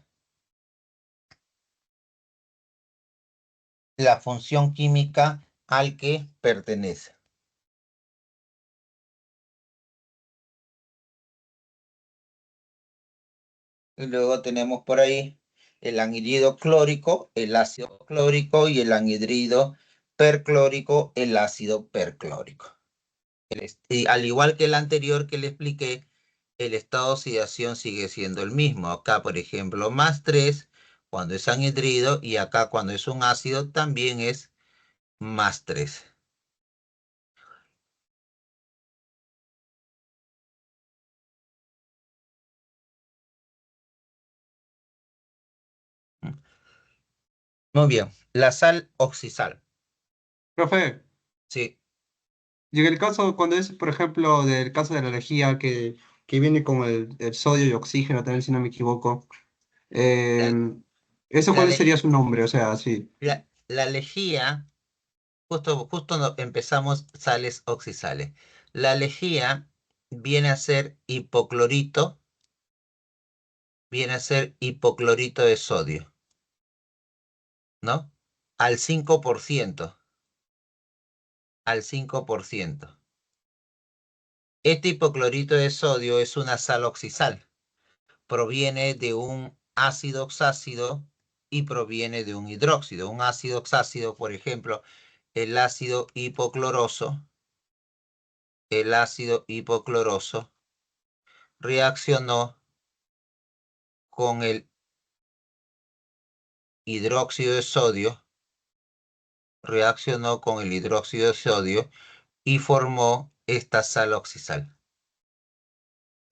la función química al que pertenece. Y luego tenemos por ahí el anhidrido clórico, el ácido clórico y el anhidrido perclórico, el ácido perclórico. Y al igual que el anterior que le expliqué, el estado de oxidación sigue siendo el mismo. Acá, por ejemplo, +3 cuando es anhidrido y acá cuando es un ácido también es +3. Muy bien, la sal oxisal. Profe, Sí, y en el caso, cuando es, por ejemplo, del caso de la lejía que viene con el sodio y oxígeno, también si no me equivoco, la, ¿eso la, cuál lej- sería su nombre? O sea, sí. la lejía. Justo empezamos sales oxisales. La lejía viene a ser hipoclorito de sodio, ¿no? Al 5%, al 5%. Este hipoclorito de sodio es una sal oxisal. proviene de un ácido oxácido y proviene de un hidróxido. Un ácido oxácido, por ejemplo, el ácido hipocloroso, el ácido hipocloroso reaccionó con el hidróxido de sodio, reaccionó con el hidróxido de sodio y formó esta sal oxisal.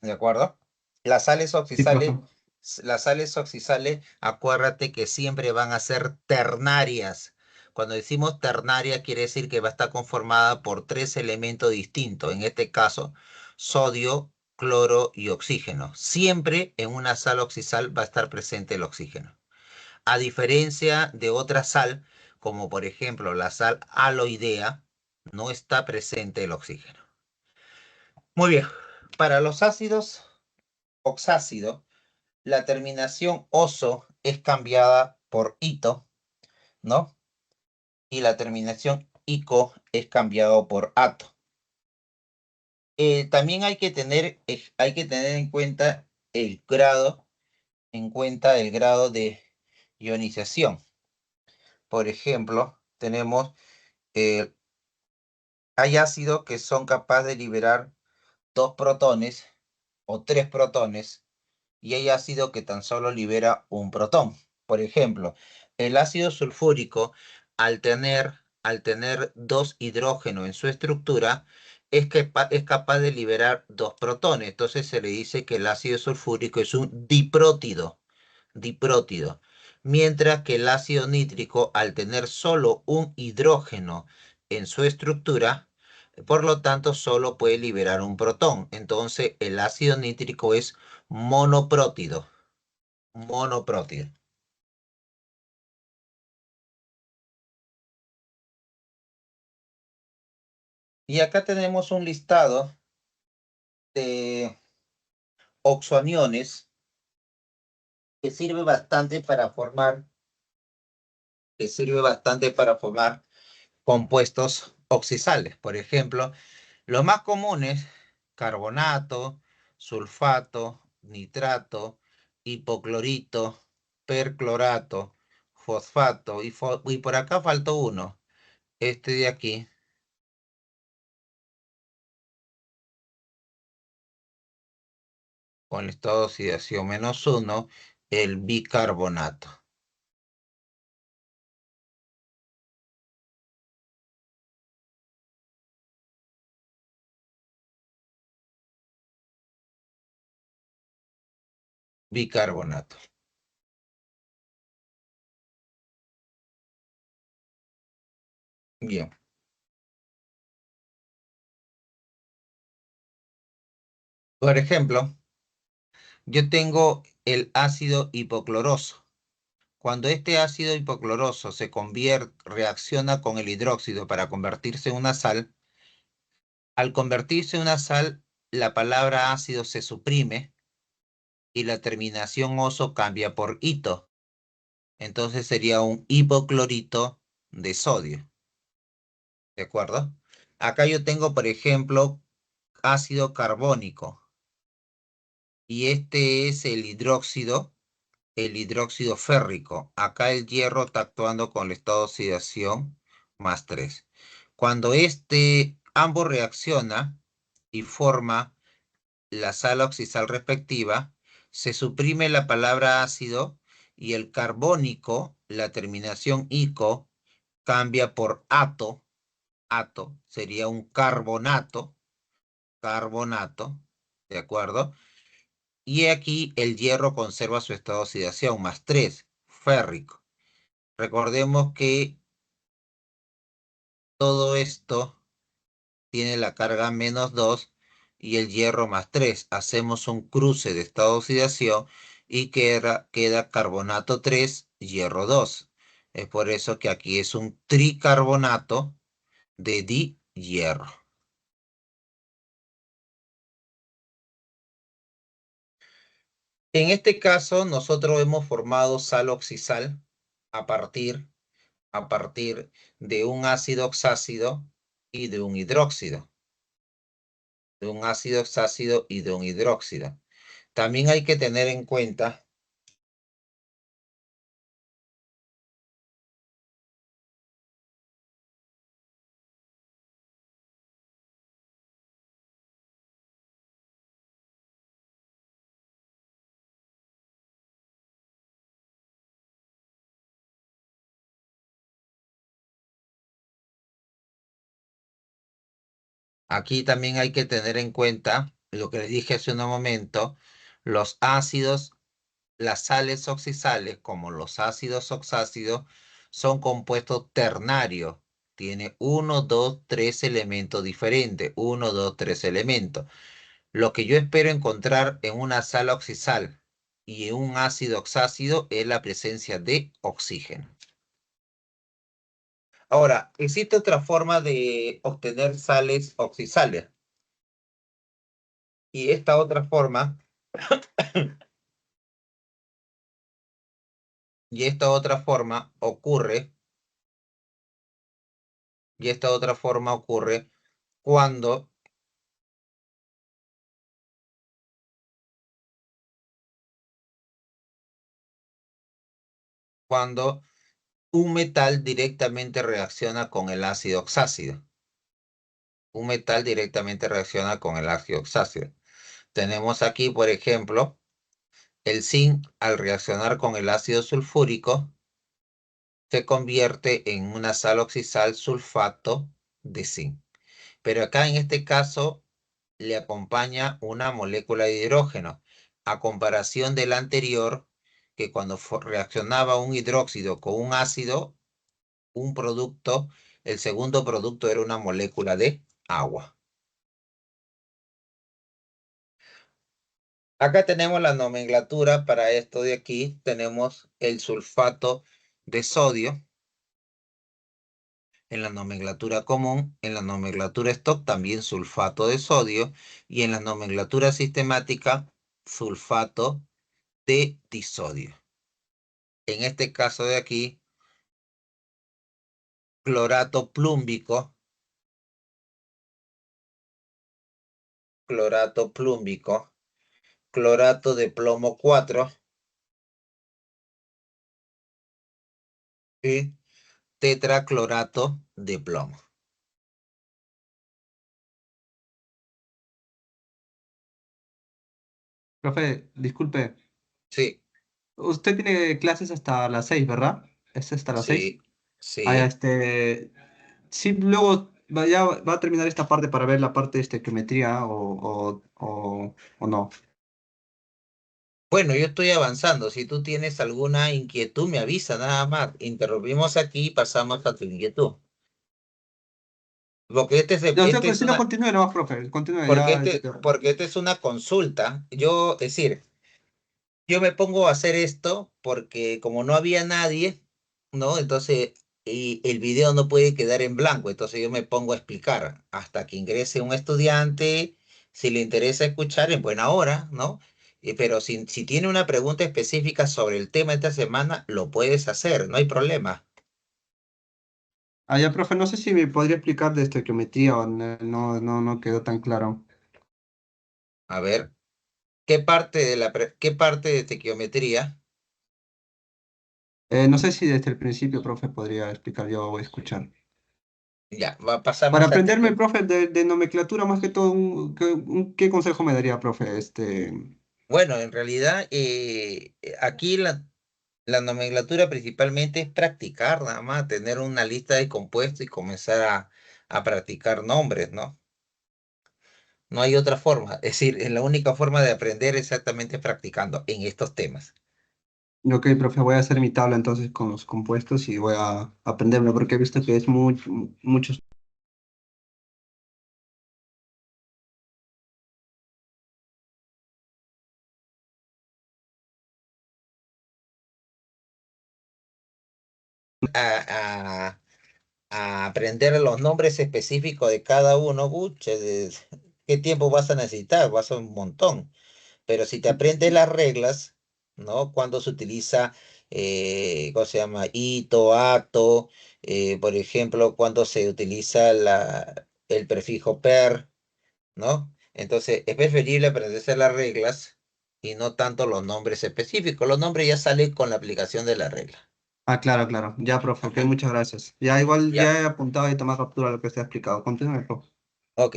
¿De acuerdo? Las sales Sí, oxisales, profe. las sales oxisales, acuérdate que siempre van a ser ternarias. Cuando decimos ternaria, quiere decir que va a estar conformada por tres elementos distintos. En este caso, sodio, cloro y oxígeno. Siempre en una sal oxisal va a estar presente el oxígeno. A diferencia de otra sal, como por ejemplo la sal aloidea, no está presente el oxígeno. Muy bien. Para los ácidos oxácido, la terminación oso es cambiada por ito, ¿no? Y la terminación ico es cambiado por ato. También hay que tener en cuenta el grado de ionización. Por ejemplo, eh, hay ácidos que son capaces de liberar dos protones o tres protones y hay ácido que tan solo libera un protón. Por ejemplo, el ácido sulfúrico, al tener dos hidrógenos en su estructura, es capaz de liberar dos protones. Entonces se le dice que el ácido sulfúrico es un diprótido. Mientras que el ácido nítrico, al tener solo un hidrógeno en su estructura, por lo tanto, solo puede liberar un protón. Entonces, el ácido nítrico es monoprótido. Monoprótido. Y acá tenemos un listado de oxoaniones que sirve bastante para formar, que sirve bastante para formar compuestos oxisales. Por ejemplo, los más comunes, carbonato, sulfato, nitrato, hipoclorito, perclorato, fosfato y por acá faltó uno, este de aquí, con el estado de oxidación -1, el bicarbonato. Bicarbonato. Bien. Por ejemplo, yo tengo el ácido hipocloroso. Cuando este ácido hipocloroso reacciona con el hidróxido para convertirse en una sal, al convertirse en una sal, la palabra ácido se suprime y la terminación oso cambia por ito. Entonces sería un hipoclorito de sodio. ¿De acuerdo? Acá yo tengo, por ejemplo, ácido carbónico. Y este es el hidróxido férrico. Acá el hierro está actuando con el estado de oxidación +3. Cuando ambos reacciona y forma la sal oxisal respectiva, se suprime la palabra ácido y el carbónico, la terminación ico, cambia por ato. Ato sería un carbonato, ¿de acuerdo? Y aquí el hierro conserva su estado de oxidación +3, férrico. Recordemos que todo esto tiene la carga -2 y el hierro +3. Hacemos un cruce de estado de oxidación y queda carbonato 3, hierro 2. Es por eso que aquí es un tricarbonato de dihierro. En este caso, nosotros hemos formado sal oxisal a partir, a partir de un ácido oxácido y de un hidróxido. De un ácido oxácido y de un hidróxido. También hay que tener en cuenta, aquí también hay que tener en cuenta lo que les dije hace un momento, los ácidos, las sales oxisales, como los ácidos oxácidos, son compuestos ternarios. Tiene uno, dos, tres elementos diferentes. Uno, dos, tres elementos. Lo que yo espero encontrar en una sal oxisal y en un ácido oxácido es la presencia de oxígeno. Ahora, existe otra forma de obtener sales oxisales. Y esta otra forma, y esta otra forma ocurre, y esta otra forma ocurre cuando, cuando un metal directamente reacciona con el ácido oxácido. Un metal directamente reacciona con el ácido oxácido. Tenemos aquí, por ejemplo, el zinc al reaccionar con el ácido sulfúrico se convierte en una sal oxisal sulfato de zinc. Pero acá en este caso le acompaña una molécula de hidrógeno, a comparación del anterior, que cuando reaccionaba un hidróxido con un ácido, un producto, el segundo producto era una molécula de agua. Acá tenemos la nomenclatura para esto de aquí. Tenemos el sulfato de sodio en la nomenclatura común, en la nomenclatura stock también sulfato de sodio y en la nomenclatura sistemática sulfato de disodio. En este caso de aquí, clorato plúmbico, clorato plúmbico, clorato de plomo 4 y tetraclorato de plomo. Profe, disculpe, Sí, usted tiene clases hasta las 6, ¿verdad? ¿Es hasta las 6? sí, Ah, ya, sí. sí, luego ya va a terminar esta parte para ver la parte de estequiometría o no. Bueno, yo estoy avanzando. Si tú tienes alguna inquietud, me avisa nada más. Interrumpimos aquí y pasamos a tu inquietud. Porque No, si no, continúe nomás, profe, continúe, porque este es una consulta. Yo, es decir, yo me pongo a hacer esto porque como no había nadie, ¿no? Entonces, y el video no puede quedar en blanco. Entonces yo me pongo a explicar hasta que ingrese un estudiante, si le interesa escuchar, en buena hora, ¿no? Pero si tiene una pregunta específica sobre el tema esta semana, lo puedes hacer, no hay problema. Ah, ya, profe, no sé si me podría explicar de estequiometría o no quedó tan claro. A ver, ¿qué parte de tequiometría? No sé si desde el principio, profe, podría explicar yo o escuchar. Ya, Para pasamos a aprenderme, tequiometría. profe, de nomenclatura, más que todo, ¿qué consejo me daría, profe? Bueno, en realidad, aquí la nomenclatura principalmente es practicar, nada más, tener una lista de compuestos y comenzar a practicar nombres, ¿no? No hay otra forma. Es decir, la única forma de aprender exactamente practicando en estos temas. Ok, profe, voy a hacer mi tabla entonces con los compuestos y voy a aprenderme, porque he visto que es muchos. A, a aprender los nombres específicos de cada uno, pucha, ¿qué tiempo vas a necesitar? Vas a un montón. Pero si te aprendes las reglas, ¿no? Cuando se utiliza, ¿cómo se llama? Hito, acto, por ejemplo, cuando se utiliza el prefijo per, ¿no? Entonces, es preferible aprenderse las reglas y no tanto los nombres específicos. Los nombres ya salen con la aplicación de la regla. Ah, claro, claro. Ya, profe, ok, Ajá. muchas gracias. Ya igual Ya. ya he apuntado y tomado captura de lo que usted ha explicado. Continúe, profe. Ok.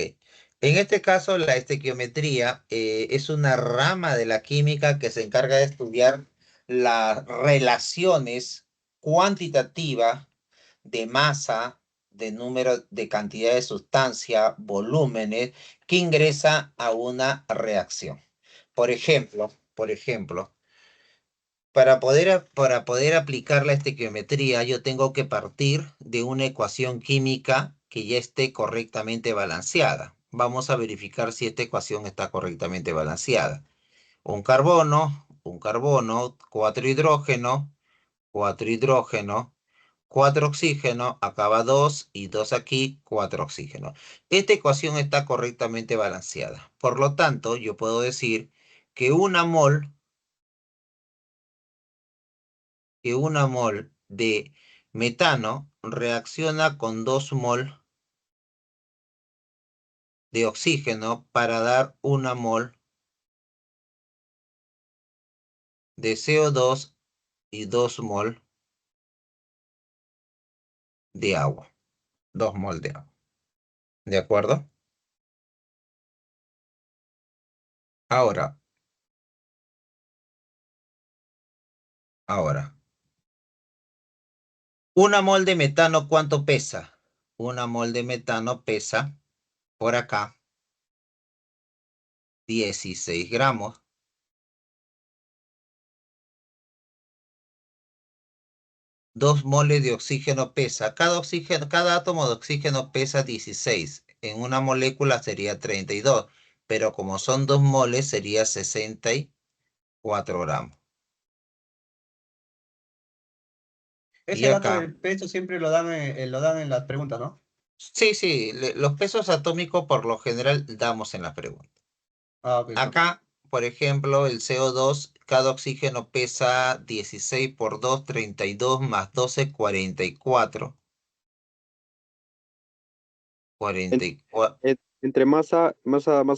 En este caso, la estequiometría es una rama de la química que se encarga de estudiar las relaciones cuantitativas de masa, de número, de cantidad de sustancia, volúmenes que ingresa a una reacción. Por ejemplo, para poder aplicar la estequiometría, yo tengo que partir de una ecuación química que ya esté correctamente balanceada. Vamos a verificar si esta ecuación está correctamente balanceada. Un carbono, cuatro hidrógeno, cuatro oxígeno, acaba dos y dos aquí, cuatro oxígeno. Esta ecuación está correctamente balanceada. Por lo tanto, yo puedo decir que una mol de metano reacciona con 2 mol de oxígeno para dar una mol de CO2 y 2 mol de agua. 2 mol de agua. ¿De acuerdo? Ahora, ahora. Una mol de metano, ¿cuánto pesa? Una mol de metano pesa por acá 16 gramos. 2 moles de oxígeno pesa. Cada átomo de oxígeno pesa 16. En una molécula sería 32. Pero como son 2 moles, sería 64 gramos. Y Ese dato acá, del peso siempre lo dan en las preguntas, ¿no? sí, sí, los pesos atómicos por lo general damos en la pregunta. Ah, ok, profe. Acá, por ejemplo, el CO2, cada oxígeno pesa 16 por 2, 32 más 12, 44. En- 44. Entre masa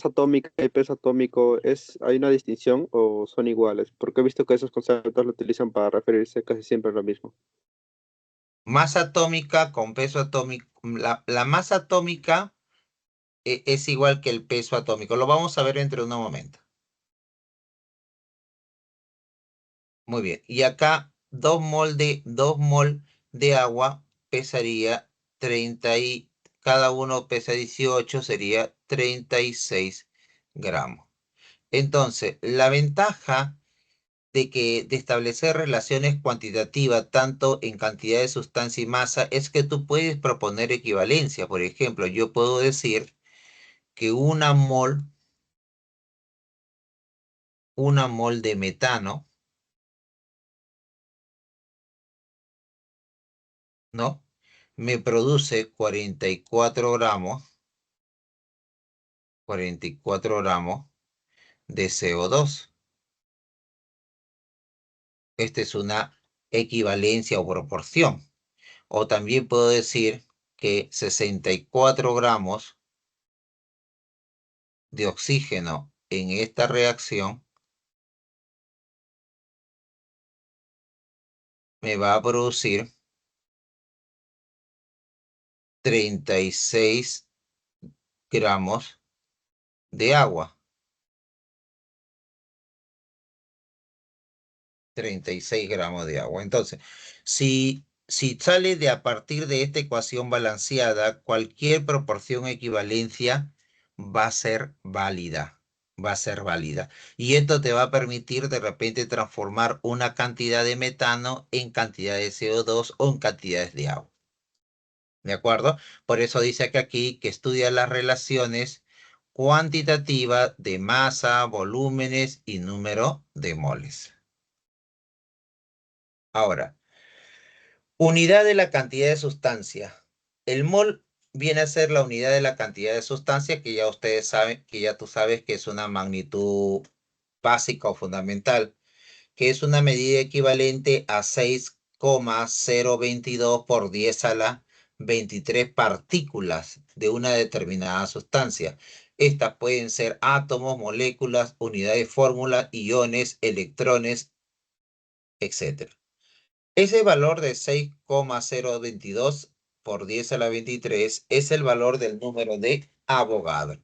atómica y peso atómico, ¿hay una distinción o son iguales? Porque he visto que esos conceptos lo utilizan para referirse casi siempre a lo mismo. Masa atómica con peso atómico. La masa atómica es igual que el peso atómico. Lo vamos a ver dentro de un momento. Muy bien. Y acá 2 mol de agua pesaría 30 y cada uno pesa 18, sería 36 gramos. Entonces, la ventaja de establecer relaciones cuantitativas tanto en cantidad de sustancia y masa es que tú puedes proponer equivalencia. Por ejemplo, yo puedo decir que una mol de metano, ¿no? Me produce 44 gramos de CO2. Esta es una equivalencia o proporción. O también puedo decir que 64 gramos de oxígeno en esta reacción me va a producir 36 gramos de agua. 36 gramos de agua. Entonces, si sale de a partir de esta ecuación balanceada, cualquier proporción equivalencia va a ser válida. Va a ser válida. Y esto te va a permitir de repente transformar una cantidad de metano en cantidad de CO2 o en cantidades de agua. ¿De acuerdo? Por eso dice que aquí que estudia las relaciones cuantitativas de masa, volúmenes y número de moles. Ahora, unidad de la cantidad de sustancia. El mol viene a ser la unidad de la cantidad de sustancia que ya ustedes saben, que ya tú sabes que es una magnitud básica o fundamental, que es una medida equivalente a 6,022 por 10 a la 23 partículas de una determinada sustancia. Estas pueden ser átomos, moléculas, unidades de fórmula, iones, electrones, etc. Ese valor de 6,022 por 10 a la 23 es el valor del número de Avogadro.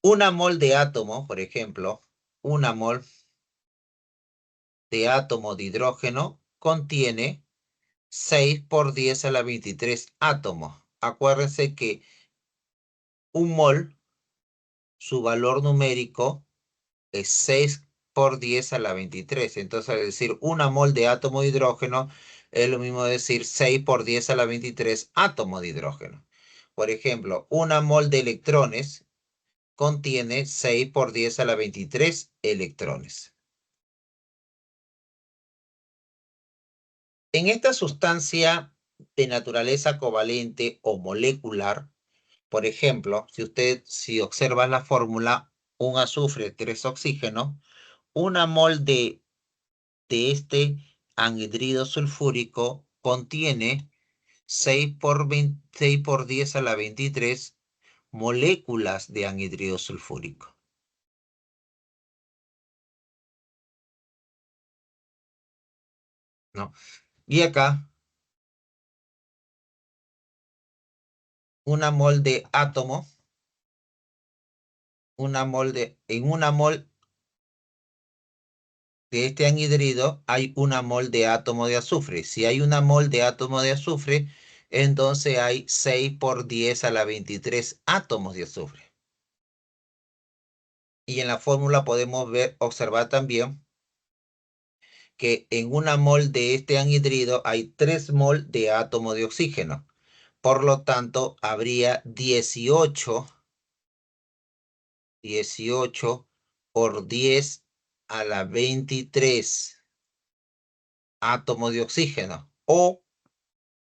Una mol de átomo, por ejemplo, una mol de átomo de hidrógeno contiene 6 por 10 a la 23 átomos. Acuérdense que un mol, su valor numérico es 6 por 10 a la 23. Entonces, al decir una mol de átomo de hidrógeno, es lo mismo decir 6 por 10 a la 23 átomos de hidrógeno. Por ejemplo, una mol de electrones contiene 6 por 10 a la 23 electrones. En esta sustancia de naturaleza covalente o molecular, por ejemplo, si observas la fórmula, un azufre, 3 oxígenos, una mol de este anhidrido sulfúrico contiene 6 por 10 a la 23 moléculas de anhidrido sulfúrico, ¿no? Y acá, una mol de átomo, en una mol de este anhidrido hay una mol de átomo de azufre. Si hay una mol de átomo de azufre, entonces hay 6 por 10 a la 23 átomos de azufre. Y en la fórmula podemos observar también que en una mol de este anhidrido hay 3 mol de átomo de oxígeno. Por lo tanto, habría 18 por 10 a la 23 átomos de oxígeno. O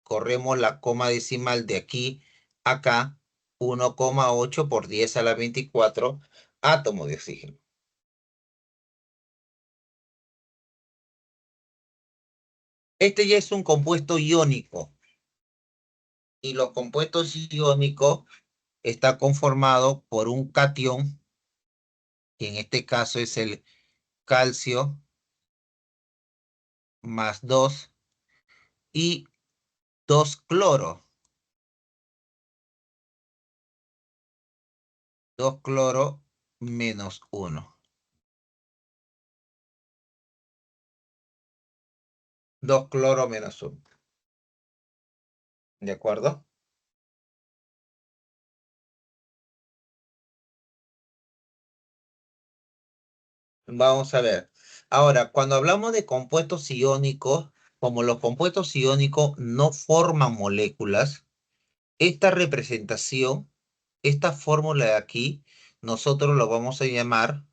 corremos la coma decimal de aquí a acá, 1,8 por 10 a la 24 átomos de oxígeno. Este ya es un compuesto iónico. Y los compuestos iónicos está conformado por un catión, que en este caso es el calcio más 2 y 2 cloro. 2 cloro menos 1. 2 cloro menos 1. ¿De acuerdo? Vamos a ver. Ahora, cuando hablamos de compuestos iónicos, como los compuestos iónicos no forman moléculas, esta representación, esta fórmula de aquí, nosotros lo vamos a llamar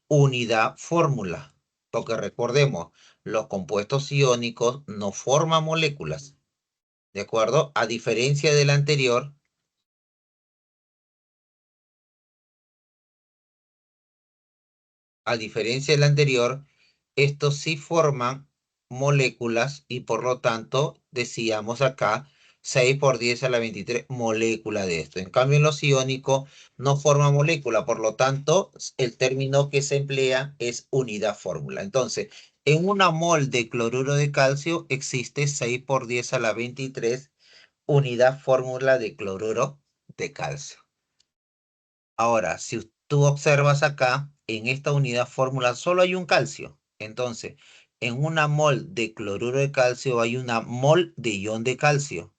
unidad fórmula. Porque recordemos, los compuestos iónicos no forman moléculas. ¿De acuerdo? A diferencia del anterior, estos sí forman moléculas y por lo tanto decíamos acá 6 por 10 a la 23 molécula de esto. En cambio, en los iónicos no forman molécula, por lo tanto, el término que se emplea es unidad fórmula. Entonces, en una mol de cloruro de calcio existe 6 por 10 a la 23 unidad fórmula de cloruro de calcio. Ahora, si tú observas acá, en esta unidad fórmula solo hay un calcio. Entonces, en una mol de cloruro de calcio hay una mol de ion de calcio.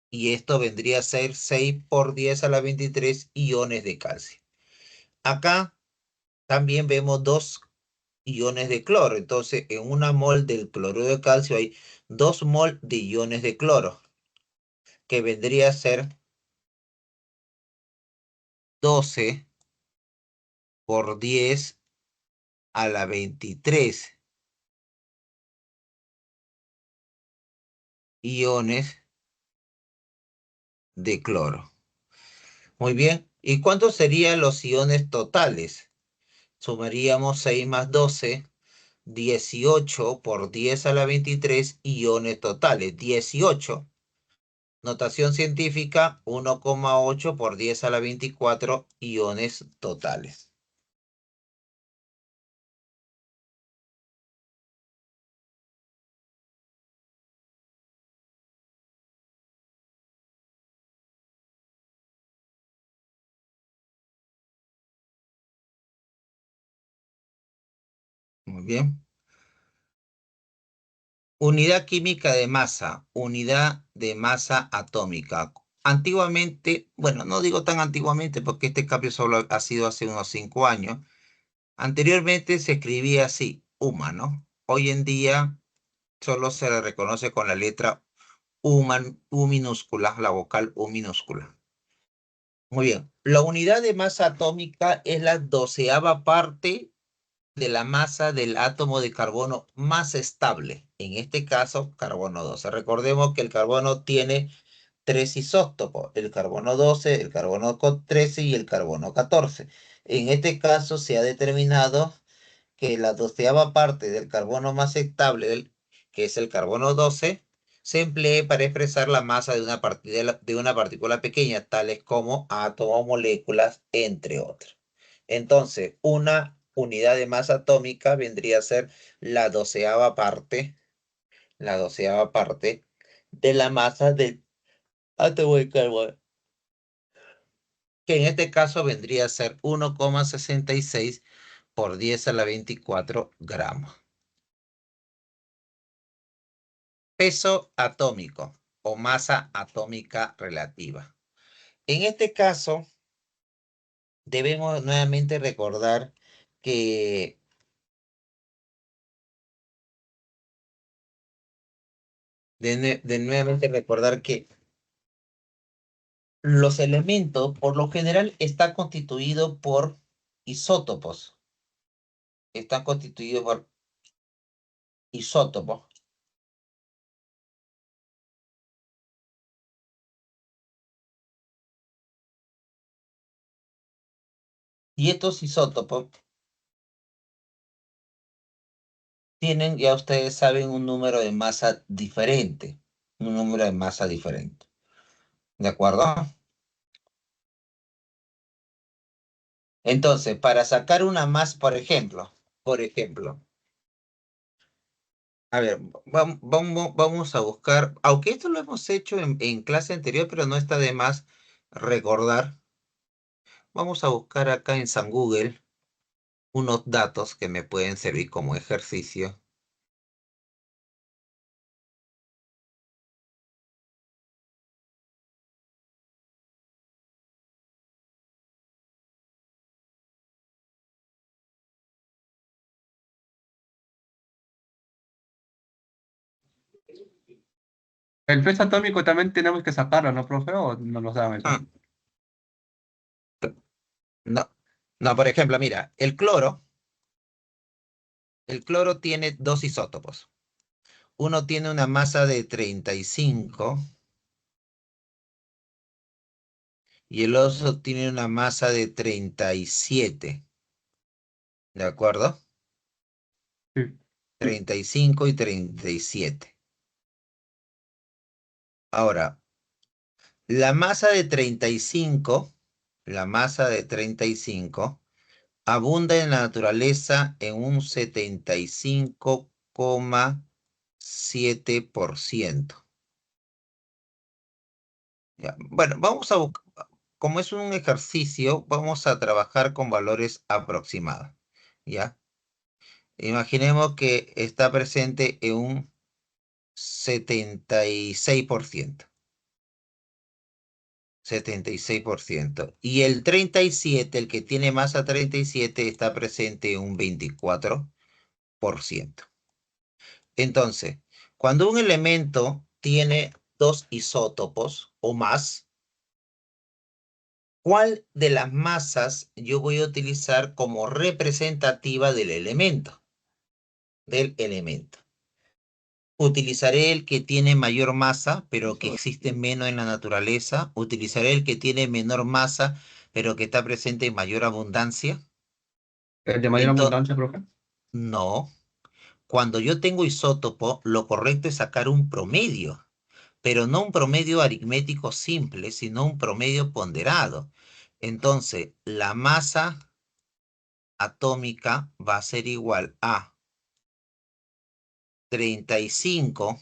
Y esto vendría a ser 6 por 10 a la 23 iones de calcio. Acá también vemos 2 iones de cloro. Entonces, en una mol del cloruro de calcio hay 2 mol de iones de cloro, que vendría a ser 12 por 10 a la 23 iones de cloro. Muy bien. ¿Y cuántos serían los iones totales? Sumaríamos 6 más 12, 18 por 10 a la 23 iones totales. 18 Notación científica, 1,8 por 10 a la 24 iones totales. Muy bien. Unidad química de masa, unidad de masa atómica. Antiguamente, bueno, no digo tan antiguamente porque este cambio solo ha sido hace unos 5 años. Anteriormente se escribía así, UMA, ¿no? Hoy en día solo se le reconoce con la letra U minúscula, la vocal U minúscula. Muy bien. La unidad de masa atómica es la 12ª parte de la masa del átomo de carbono más estable. En este caso, carbono 12. Recordemos que el carbono tiene 3 isótopos, el carbono 12, el carbono 13 y el carbono 14. En este caso se ha determinado que la 12ª parte del carbono más estable, que es el carbono 12, se emplee para expresar la masa de una partícula pequeña, tales como átomos, moléculas, entre otros. Entonces, una unidad de masa atómica vendría a ser la doceava parte de la masa del átomo de carbono, que en este caso vendría a ser 1,66 por 10 a la 24 gramos. Peso atómico o masa atómica relativa. En este caso, debemos nuevamente recordar que nuevamente recordar que los elementos, por lo general, están constituidos por isótopos. Están constituidos por isótopos. Y estos isótopos tienen, ya ustedes saben, un número de masa diferente. Un número de masa diferente. ¿De acuerdo? Entonces, para sacar una más, por ejemplo, a ver, vamos a buscar, aunque esto lo hemos hecho en clase anterior, pero no está de más recordar. Vamos a buscar acá en San Google unos datos que me pueden servir como ejercicio. El peso atómico también tenemos que sacarlo, ¿no, profe? ¿O no nos dan eso? Ah, no, no, por ejemplo, mira, el cloro tiene dos isótopos. Uno tiene una masa de 35 y el otro tiene una masa de 37. ¿De acuerdo? Sí. 35 y 37. Ahora, la masa de 35, la masa de 35 abunda en la naturaleza en un 75,7%. Ya, bueno, como es un ejercicio, vamos a trabajar con valores aproximados. ¿Ya? Imaginemos que está presente en un 76%. 76%. Y el 37, el que tiene masa 37, está presente en un 24%. Entonces, cuando un elemento tiene dos isótopos o más, ¿cuál de las masas yo voy a utilizar como representativa del elemento? Utilizaré el que tiene mayor masa, pero que existe menos en la naturaleza. Utilizaré el que tiene menor masa, pero que está presente en mayor abundancia. ¿El de mayor Entonces, abundancia, profe? no. Cuando yo tengo isótopo, lo correcto es sacar un promedio. pero no un promedio aritmético simple, sino un promedio ponderado. Entonces, la masa atómica va a ser igual a 35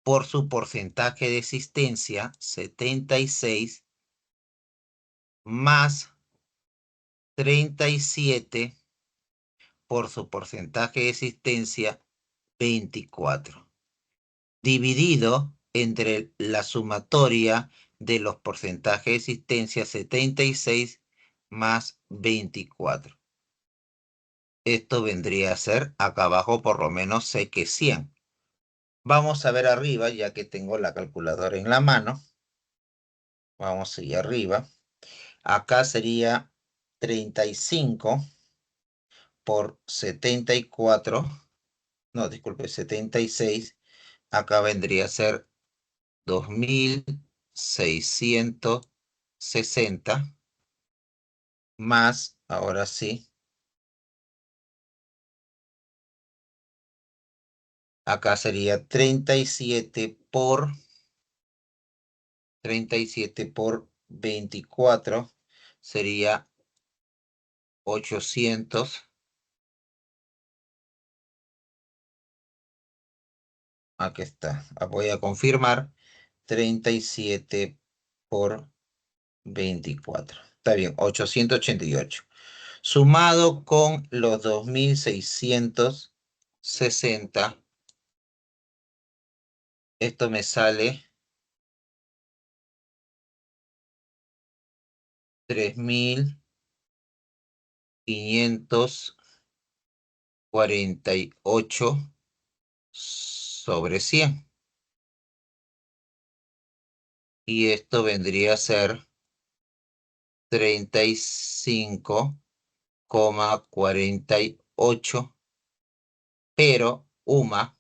por su porcentaje de existencia, 76, más 37 por su porcentaje de existencia, 24, dividido entre la sumatoria de los porcentajes de existencia, 76 más 24. Esto vendría a ser, acá abajo por lo menos sé que 100. Vamos a ver arriba, ya que tengo la calculadora en la mano. Vamos a ir arriba. Acá sería 35 por 74. No, disculpe, 76. Acá vendría a ser 2660 más, ahora sí, acá sería 37 por 24, sería 800. Aquí está. Voy a confirmar. 37 por 24. Está bien, 888. Sumado con los 2660, esto me sale 3548 sobre 100. Y esto vendría a ser 35,48, pero UMA,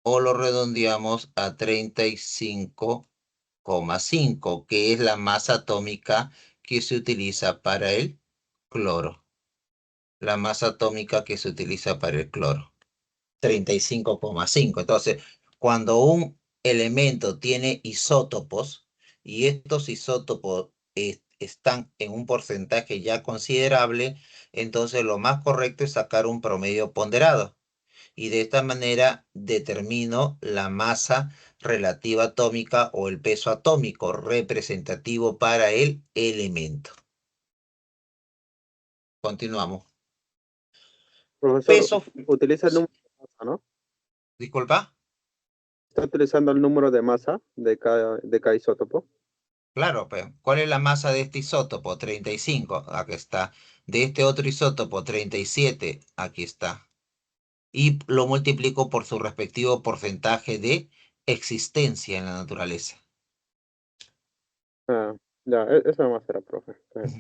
o lo redondeamos a 35,5, que es la masa atómica que se utiliza para el cloro. La masa atómica que se utiliza para el cloro. 35,5. Entonces, cuando un elemento tiene isótopos y estos isótopos están en un porcentaje ya considerable, entonces lo más correcto es sacar un promedio ponderado. Y de esta manera determino la masa relativa atómica o el peso atómico representativo para el elemento. Continuamos. Profesor, Peso, utiliza el número de masa, ¿no? disculpa. Está utilizando el número de masa de cada isótopo. Claro, pues, ¿cuál es la masa de este isótopo? 35, aquí está. De este otro isótopo, 37, aquí está. Y lo multiplico por su respectivo porcentaje de existencia en la naturaleza. Ah, ya, eso nomás era, profe. Ujú.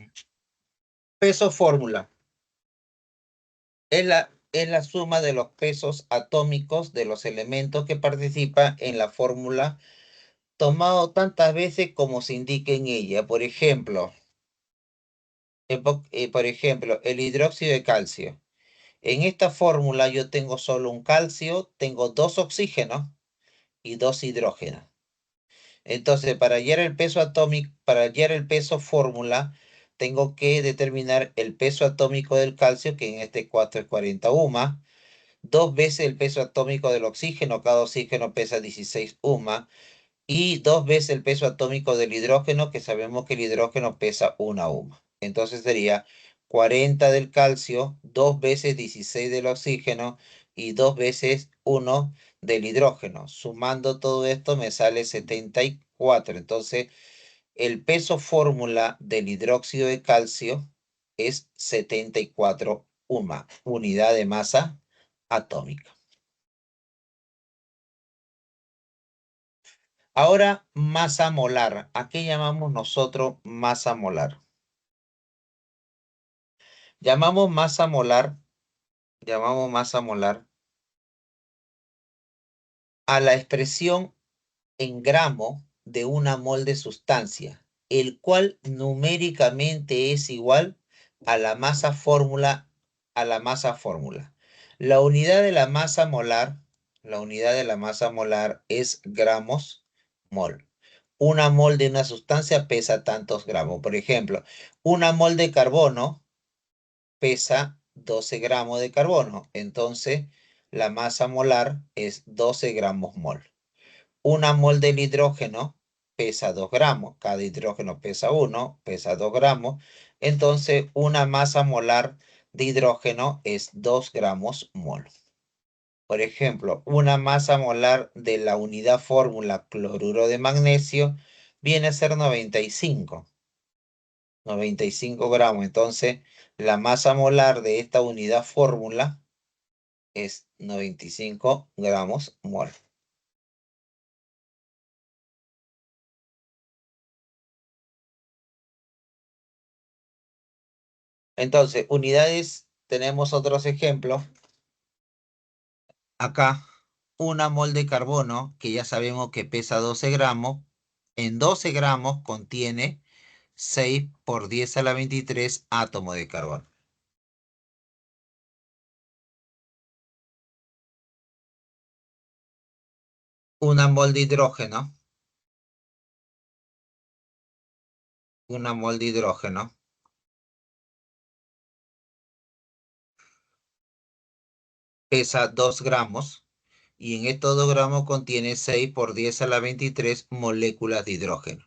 Peso fórmula. Es la suma de los pesos atómicos de los elementos que participan en la fórmula, tomado tantas veces como se indique en ella. Por ejemplo, el hidróxido de calcio. En esta fórmula yo tengo solo un calcio, tengo 2 oxígenos y 2 hidrógenos. Entonces, para hallar el peso atómico, para hallar el peso fórmula, tengo que determinar el peso atómico del calcio, que en este 4 es 40 UMA, 2 veces el peso atómico del oxígeno, cada oxígeno pesa 16 UMA, y 2 veces el peso atómico del hidrógeno, que sabemos que el hidrógeno pesa 1 UMA. Entonces sería 40 del calcio, 2 veces 16 del oxígeno y 2 veces 1 del hidrógeno. Sumando todo esto me sale 74. Entonces el peso fórmula del hidróxido de calcio es 74 UMA, unidad de masa atómica. Ahora, masa molar. ¿A qué llamamos nosotros masa molar? Llamamos masa molar, llamamos masa molar a la expresión en gramo de una mol de sustancia, el cual numéricamente es igual a la masa fórmula, La unidad de la masa molar La unidad de la masa molar es gramos mol. Una mol de una sustancia pesa tantos gramos. Por ejemplo, una mol de carbono pesa 12 gramos de carbono. Entonces, la masa molar es 12 gramos mol. Una mol del hidrógeno pesa 2 gramos. Cada hidrógeno pesa 1, pesa 2 gramos. Entonces, una masa molar de hidrógeno es 2 gramos mol. Por ejemplo, una masa molar de la unidad fórmula cloruro de magnesio viene a ser 95 gramos. Entonces, la masa molar de esta unidad fórmula es 95 gramos mol. Entonces, unidades, tenemos otros ejemplos. Acá, una mol de carbono, que ya sabemos que pesa 12 gramos, en 12 gramos contiene 6 por 10 a la 23 átomos de carbono. Una mol de hidrógeno, una mol de hidrógeno pesa 2 gramos y en estos 2 gramos contiene 6 por 10 a la 23 moléculas de hidrógeno.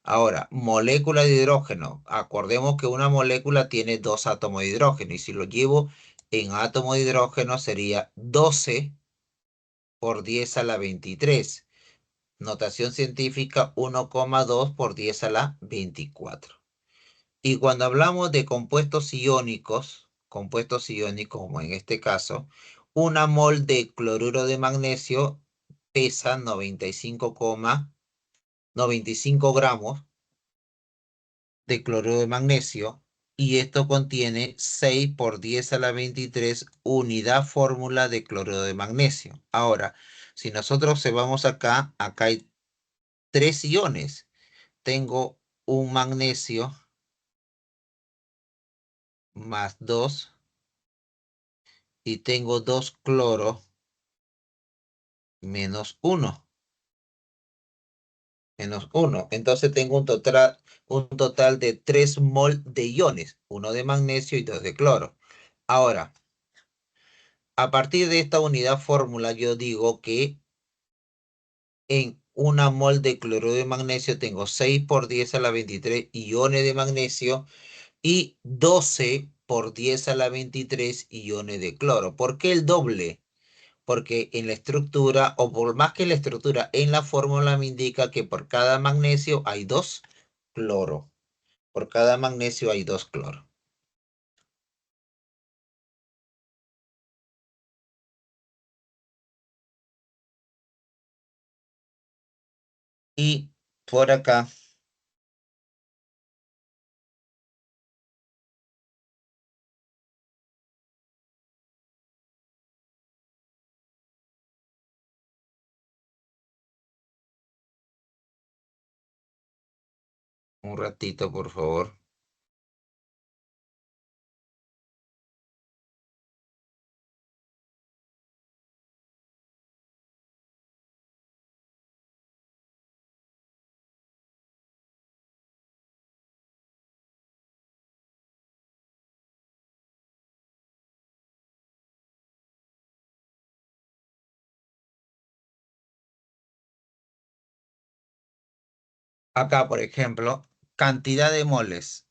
Ahora, molécula de hidrógeno. Acordemos que una molécula tiene 2 átomos de hidrógeno y si lo llevo en átomo de hidrógeno sería 12 por 10 a la 23. Notación científica 1,2 por 10 a la 24. Y cuando hablamos de compuestos iónicos, como en este caso, una mol de cloruro de magnesio pesa 95 gramos de cloruro de magnesio y esto contiene 6 por 10 a la 23 unidad fórmula de cloruro de magnesio. Ahora, si nosotros observamos acá hay 3 iones. Tengo un magnesio más 2 y tengo 2 cloro menos 1. Menos 1. Entonces tengo un total de 3 mol de iones, uno de magnesio y 2 de cloro. Ahora, a partir de esta unidad fórmula, yo digo que en una mol de cloruro de magnesio tengo 6 por 10 a la 23 iones de magnesio y 12 por 10 a la 23 iones de cloro. ¿Por qué el doble? Porque en la estructura, o por más que la estructura, en la fórmula me indica que por cada magnesio hay 2 cloro. Por cada magnesio hay 2 cloro. Y por acá, un ratito, por favor. Acá, por ejemplo, cantidad de moles.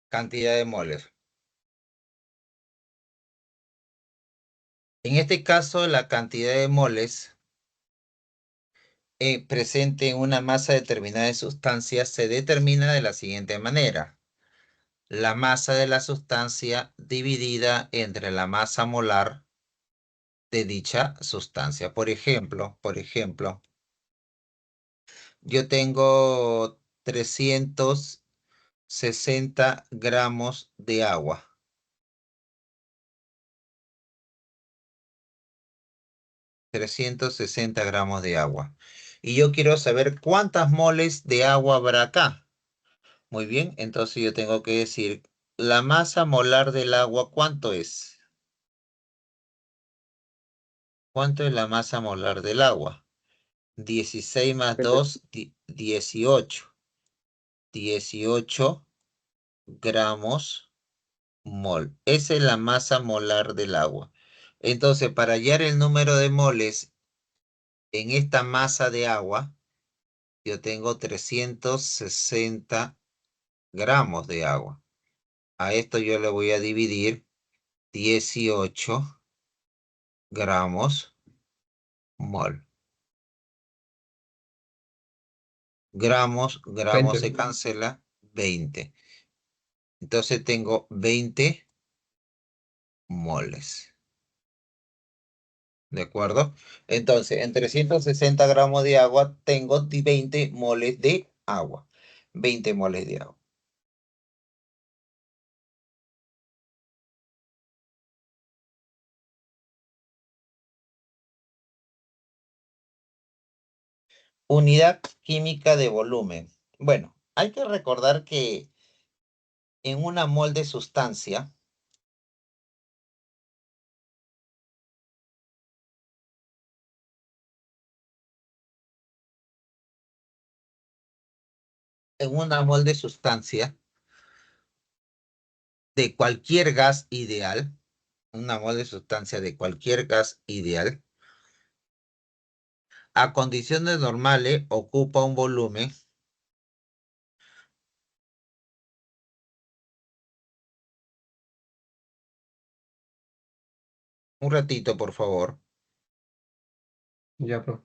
Cantidad de moles. En este caso, la cantidad de moles presente en una masa determinada de sustancias se determina de la siguiente manera. La masa de la sustancia dividida entre la masa molar de dicha sustancia. Por ejemplo, yo tengo 360 gramos de agua. 360 gramos de agua. Y yo quiero saber cuántas moles de agua habrá acá. Muy bien, entonces yo tengo que decir, la masa molar del agua, ¿cuánto es? ¿Cuánto es la masa molar del agua? 16 más 2, 18. 18 gramos mol. Esa es la masa molar del agua. Entonces, para hallar el número de moles en esta masa de agua, yo tengo 360 gramos de agua. A esto yo le voy a dividir 18 gramos mol. Gramos 20. se cancela, 20. Entonces tengo 20 moles. ¿De acuerdo? Entonces, en 360 gramos de agua tengo 20 moles de agua. 20 moles de agua. Unidad química de volumen. Bueno, hay que recordar que en una mol de sustancia, en una mol de sustancia de cualquier gas ideal, una mol de sustancia de cualquier gas ideal, a condiciones normales ocupa un volumen. Un ratito, por favor. Ya, profe.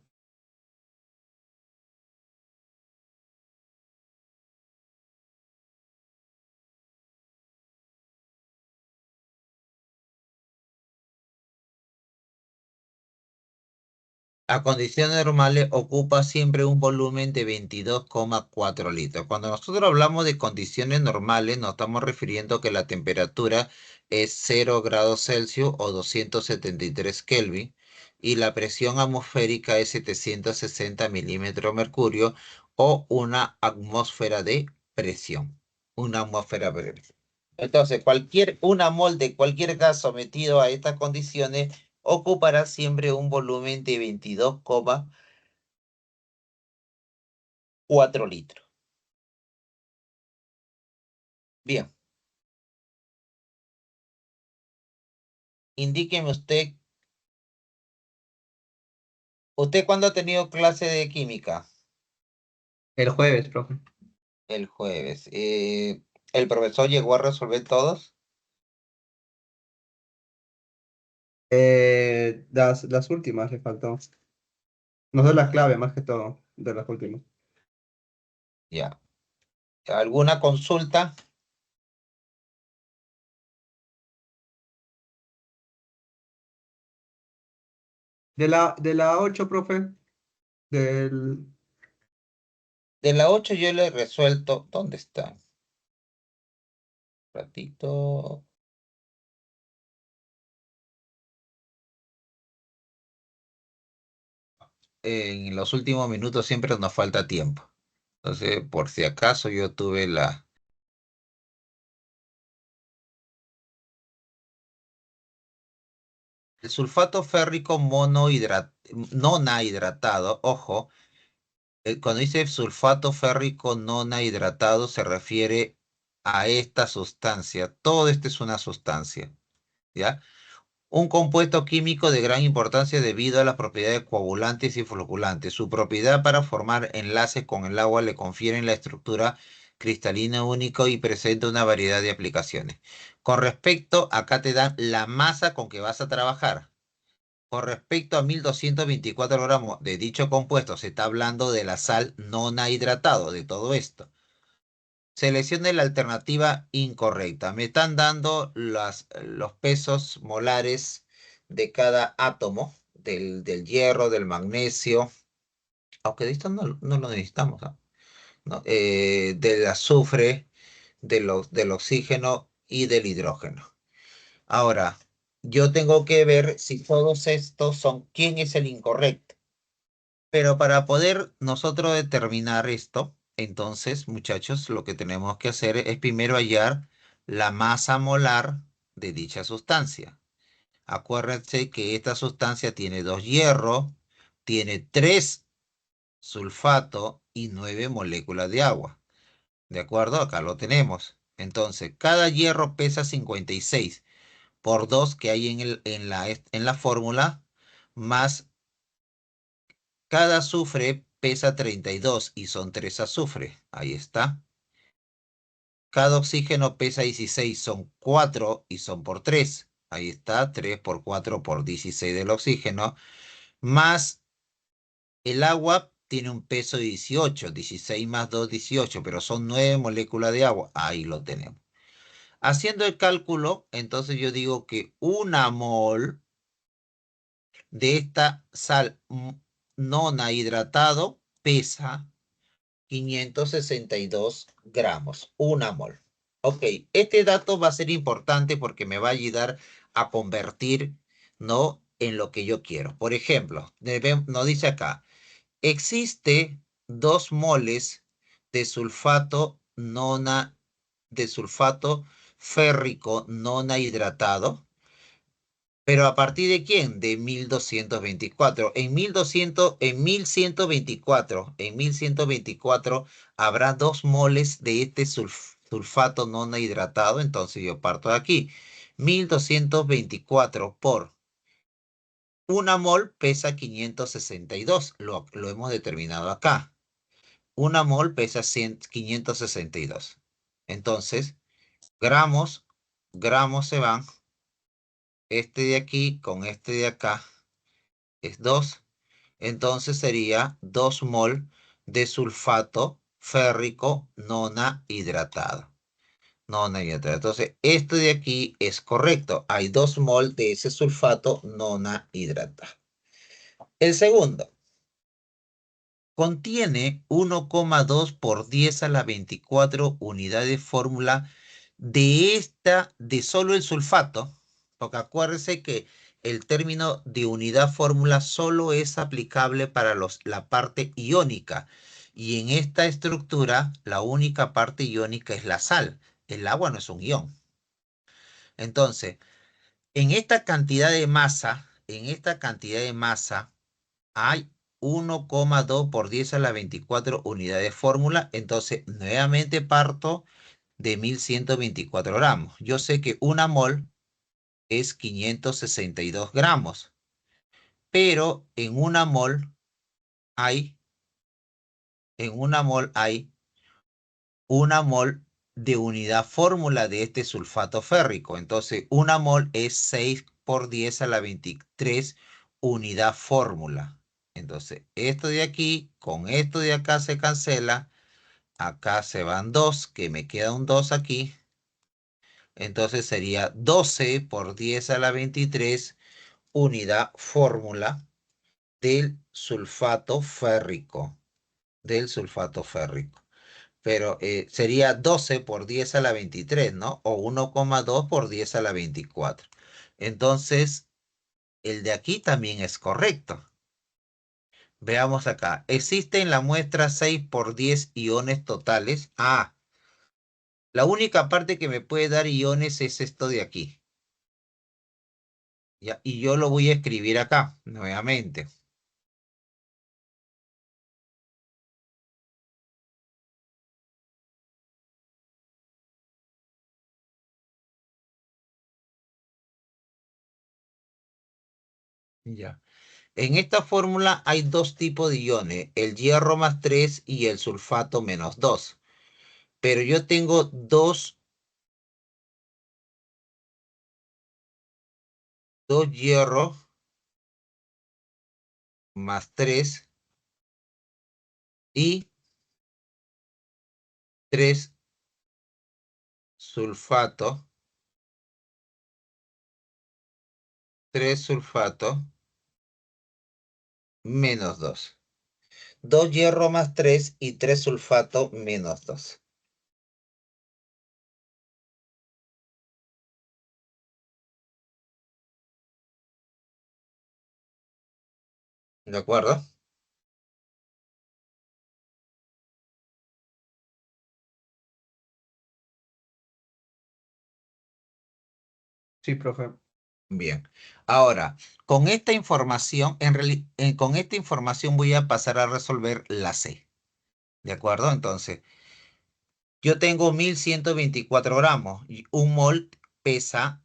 A condiciones normales ocupa siempre un volumen de 22,4 litros. Cuando nosotros hablamos de condiciones normales, nos estamos refiriendo que la temperatura es 0 grados Celsius o 273 Kelvin y la presión atmosférica es 760 milímetros de mercurio o una atmósfera de presión. Una atmósfera de presión. Entonces, una mol de cualquier gas sometido a estas condiciones ocupará siempre un volumen de 22,4 litros. Bien, indíqueme ¿usted cuándo ha tenido clase de química? El jueves, profe. El jueves. ¿El profesor llegó a resolver todos? Las últimas le faltó. No sé la clave más que todo de las últimas. Ya. ¿Alguna consulta? De la 8, profe, del, De la 8 yo le he resuelto. ¿Dónde está? Ratito. En los últimos minutos siempre nos falta tiempo. Entonces, por si acaso yo tuve el sulfato férrico nona hidratado, ojo, cuando dice sulfato férrico nona hidratado se refiere a esta sustancia. Todo esto es una sustancia, ¿ya? Un compuesto químico de gran importancia debido a las propiedades coagulantes y floculantes. Su propiedad para formar enlaces con el agua le confieren la estructura cristalina única y presenta una variedad de aplicaciones. Con respecto, acá te dan la masa con que vas a trabajar. Con respecto a 1224 gramos de dicho compuesto, se está hablando de la sal nona hidratado, de todo esto. Seleccione la alternativa incorrecta. Me están dando los pesos molares de cada átomo, del hierro, del magnesio, aunque de esto no lo necesitamos, ¿ah? No, del azufre, del oxígeno y del hidrógeno. Ahora, yo tengo que ver si todos estos son, ¿quién es el incorrecto? Pero para poder nosotros determinar esto, entonces, muchachos, lo que tenemos que hacer es primero hallar la masa molar de dicha sustancia. Acuérdense que esta sustancia tiene 2 hierro, tiene 3 sulfato y 9 moléculas de agua. ¿De acuerdo? Acá lo tenemos. Entonces, cada hierro pesa 56 por 2 que hay en la fórmula, más cada azufre pesa 32 y son 3 azufres. Ahí está. Cada oxígeno pesa 16, son 4 y son por 3. Ahí está, 3 por 4 por 16 del oxígeno. Más el agua tiene un peso de 18, 16 más 2, 18, pero son 9 moléculas de agua. Ahí lo tenemos. Haciendo el cálculo, entonces yo digo que una mol de esta sal nona hidratado pesa 562 gramos, una mol. Ok, este dato va a ser importante porque me va a ayudar a convertir, ¿no? En lo que yo quiero. Por ejemplo, nos dice acá, existe 2 moles de sulfato de sulfato férrico nona hidratado. Pero ¿a partir de quién? De 1224. En 1124 habrá 2 moles de este sulfato no hidratado. Entonces yo parto de aquí. 1224 por una mol pesa 562. Lo hemos determinado acá. Una mol pesa 562. Entonces, gramos, gramos se van. Este de aquí con este de acá es 2. Entonces sería 2 mol de sulfato férrico nona hidratado. Nona hidratado. Entonces, esto de aquí es correcto. Hay 2 mol de ese sulfato nona hidratado. El segundo contiene 1,2 por 10 a la 24 unidades de fórmula de solo el sulfato, porque acuérdense que el término de unidad fórmula solo es aplicable para la parte iónica, y en esta estructura la única parte iónica es la sal. El agua no es un ión. Entonces, en esta cantidad de masa, hay 1,2 por 10 a la 24 unidades de fórmula. Entonces, nuevamente parto de 1124 gramos. Yo sé que una mol es 562 gramos, pero hay, en una mol hay una mol de unidad fórmula de este sulfato férrico. Entonces, una mol es 6 por 10 a la 23 unidad fórmula. Entonces, esto de aquí con esto de acá se cancela. Acá se van 2, que me queda un 2 aquí. Entonces sería 12 por 10 a la 23 unidad fórmula del sulfato férrico. Del sulfato férrico. Pero sería 12 por 10 a la 23, ¿no? O 1,2 por 10 a la 24. Entonces, el de aquí también es correcto. Veamos acá. ¿Existe en la muestra 6 por 10 iones totales? Ah, la única parte que me puede dar iones es esto de aquí. ¿Ya? Y yo lo voy a escribir acá, nuevamente. Ya. En esta fórmula hay 2 tipos de iones, el hierro más 3 y el sulfato menos 2. Pero yo tengo 2 hierro más 3 y 3 sulfato, 3 sulfato menos 2. 2 hierro más 3 y 3 sulfato menos 2. ¿De acuerdo? Sí, profe. Bien. Ahora, con esta información voy a pasar a resolver la C. ¿De acuerdo? Entonces, yo tengo 1124 gramos y un mol pesa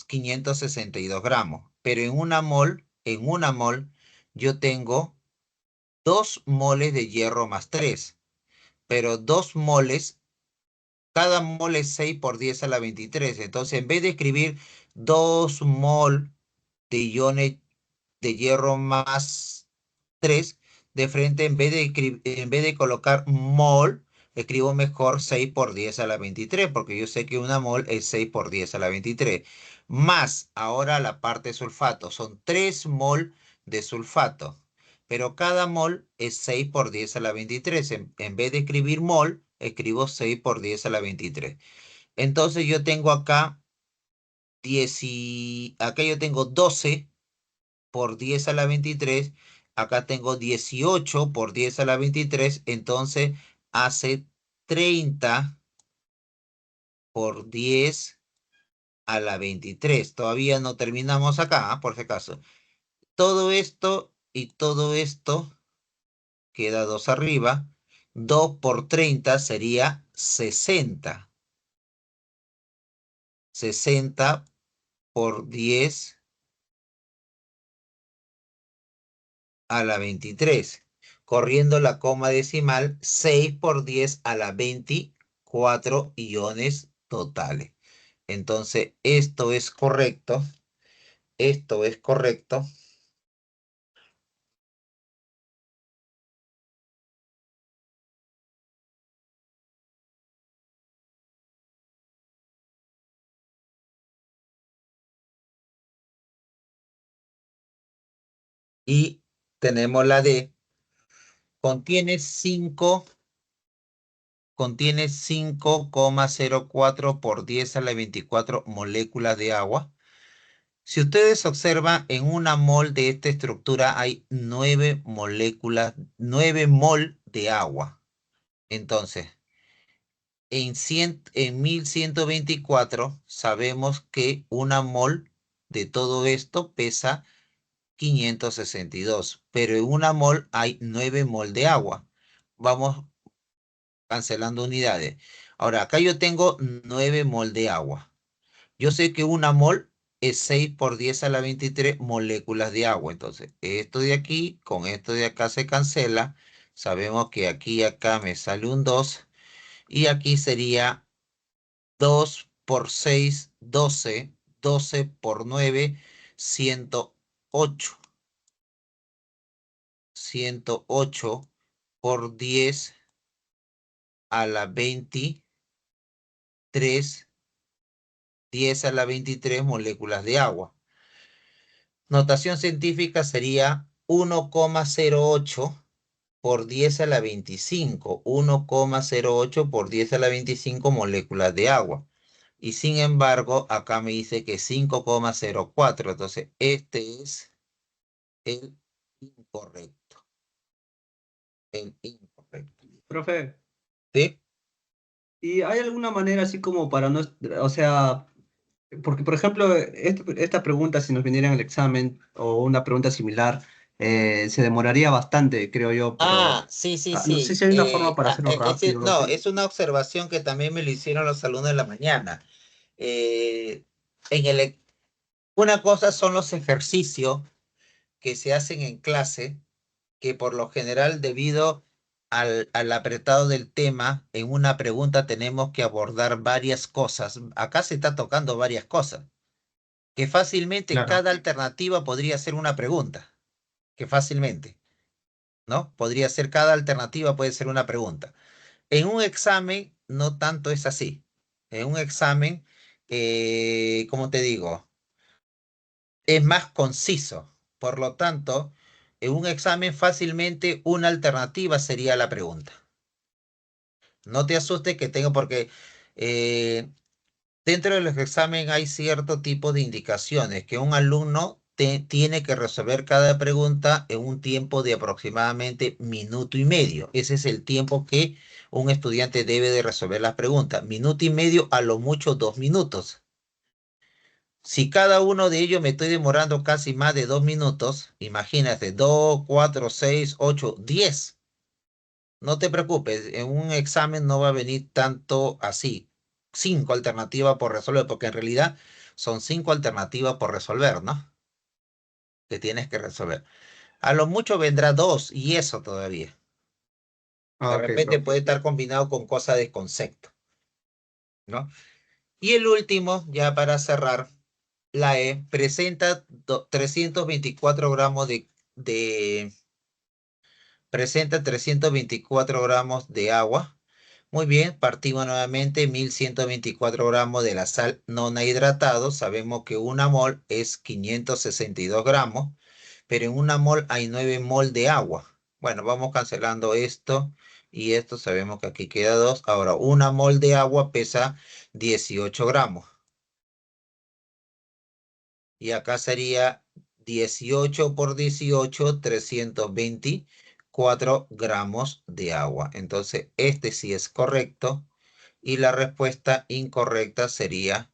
562 gramos. Pero en una mol, yo tengo 2 moles de hierro más 3. Pero 2 moles, cada mol es 6 por 10 a la 23. Entonces, en vez de escribir 2 mol de iones de hierro más 3 de frente, en vez de colocar mol, escribo mejor 6 por 10 a la 23, porque yo sé que una mol es 6 por 10 a la 23. Más ahora la parte sulfato, son 3 mol de sulfato, pero cada mol es 6 por 10 a la 23. En vez de escribir mol, escribo 6 por 10 a la 23. Entonces yo tengo acá 10 acá yo tengo 12 por 10 a la 23. Acá tengo 18 por 10 a la 23. Entonces hace 30 por 10 a la 23. Todavía no terminamos acá, por si acaso. Todo esto y todo esto queda 2 arriba. 2 por 30 sería 60. 60 por 10 a la 23. Corriendo la coma decimal, 6 por 10 a la 24 iones totales. Entonces, esto es correcto. Y tenemos la D. Contiene 5,04 por 10 a la 24 moléculas de agua. Si ustedes observan, en una mol de esta estructura hay 9 moléculas, 9 mol de agua. Entonces, en 1124 sabemos que una mol de todo esto pesa 562, pero en una mol hay 9 mol de agua. Vamos cancelando unidades. Ahora, acá yo tengo 9 mol de agua. Yo sé que una mol es 6 por 10 a la 23 moléculas de agua. Entonces, esto de aquí con esto de acá se cancela. Sabemos que aquí y acá me sale un 2. Y aquí sería 2 por 6, 12. 12 por 9, 108. 108 por 10 a la 23. 10 a la 23 moléculas de agua. Notación científica sería 1,08 por 10 a la 25. 1,08 por 10 a la 25 moléculas de agua. Y sin embargo, acá me dice que 5,04. Entonces, este es el incorrecto. El incorrecto. Profe, ¿Sí? ¿y hay alguna manera así como para no, o sea, porque por ejemplo, esta pregunta, si nos viniera en el examen o una pregunta similar, se demoraría bastante, creo yo, Ah, pero sí, sí, no sé sí. si hay una forma para hacerlo rápido, No, así. es una observación que también me lo hicieron los alumnos en la mañana. Eh, en el, e- una cosa son los ejercicios que se hacen en clase, que por lo general, debido al apretado del tema, en una pregunta tenemos que abordar varias cosas. Acá se está tocando varias cosas, que fácilmente Claro. cada alternativa podría ser una pregunta, que fácilmente, ¿no? Podría ser cada alternativa puede ser una pregunta. En un examen no tanto es así. En un examen, como te digo, es más conciso. Por lo tanto, en un examen fácilmente una alternativa sería la pregunta. No te asustes que tengo porque eh, dentro de los exámenes hay cierto tipo de indicaciones que un alumno tiene que resolver cada pregunta en un tiempo de aproximadamente minuto y medio. Ese es el tiempo que un estudiante debe de resolver las preguntas. Minuto y medio, a lo mucho 2 minutos. Si cada uno de ellos me estoy demorando casi más de 2 minutos, imagínate, 2, 4, 6, 8, 10. No te preocupes, en un examen no va a venir tanto así. 5 alternativas por resolver, porque en realidad son 5 alternativas por resolver, ¿no? Que tienes que resolver. A lo mucho vendrá 2 y eso todavía. De Ah, ok, repente profe. puede estar combinado con cosas de concepto, ¿no? Y el último, ya para cerrar, la E presenta 324 gramos presenta 324 gramos de agua. Muy bien, partimos nuevamente 1124 gramos de la sal no hidratado. Sabemos que una mol es 562 gramos, pero en una mol hay 9 mol de agua. Bueno, vamos cancelando esto y esto. Sabemos que aquí queda 2. Ahora, una mol de agua pesa 18 gramos. Y acá sería 18 por 18, 324 gramos de agua. Entonces, este sí es correcto. Y la respuesta incorrecta sería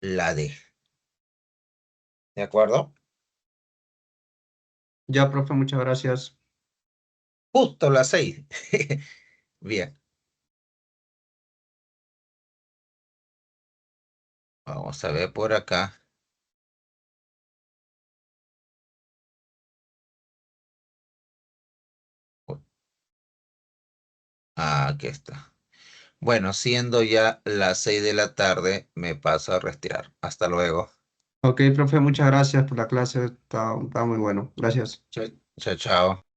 la D. ¿De acuerdo? Ya, profe, muchas gracias. Justo la 6. Bien, vamos a ver por acá. Ah, aquí está. Bueno, siendo ya las 6 de la tarde, me paso a retirar. Hasta luego. Ok, profe, muchas gracias por la clase. Está muy bueno. Gracias. Chao, chao, chao.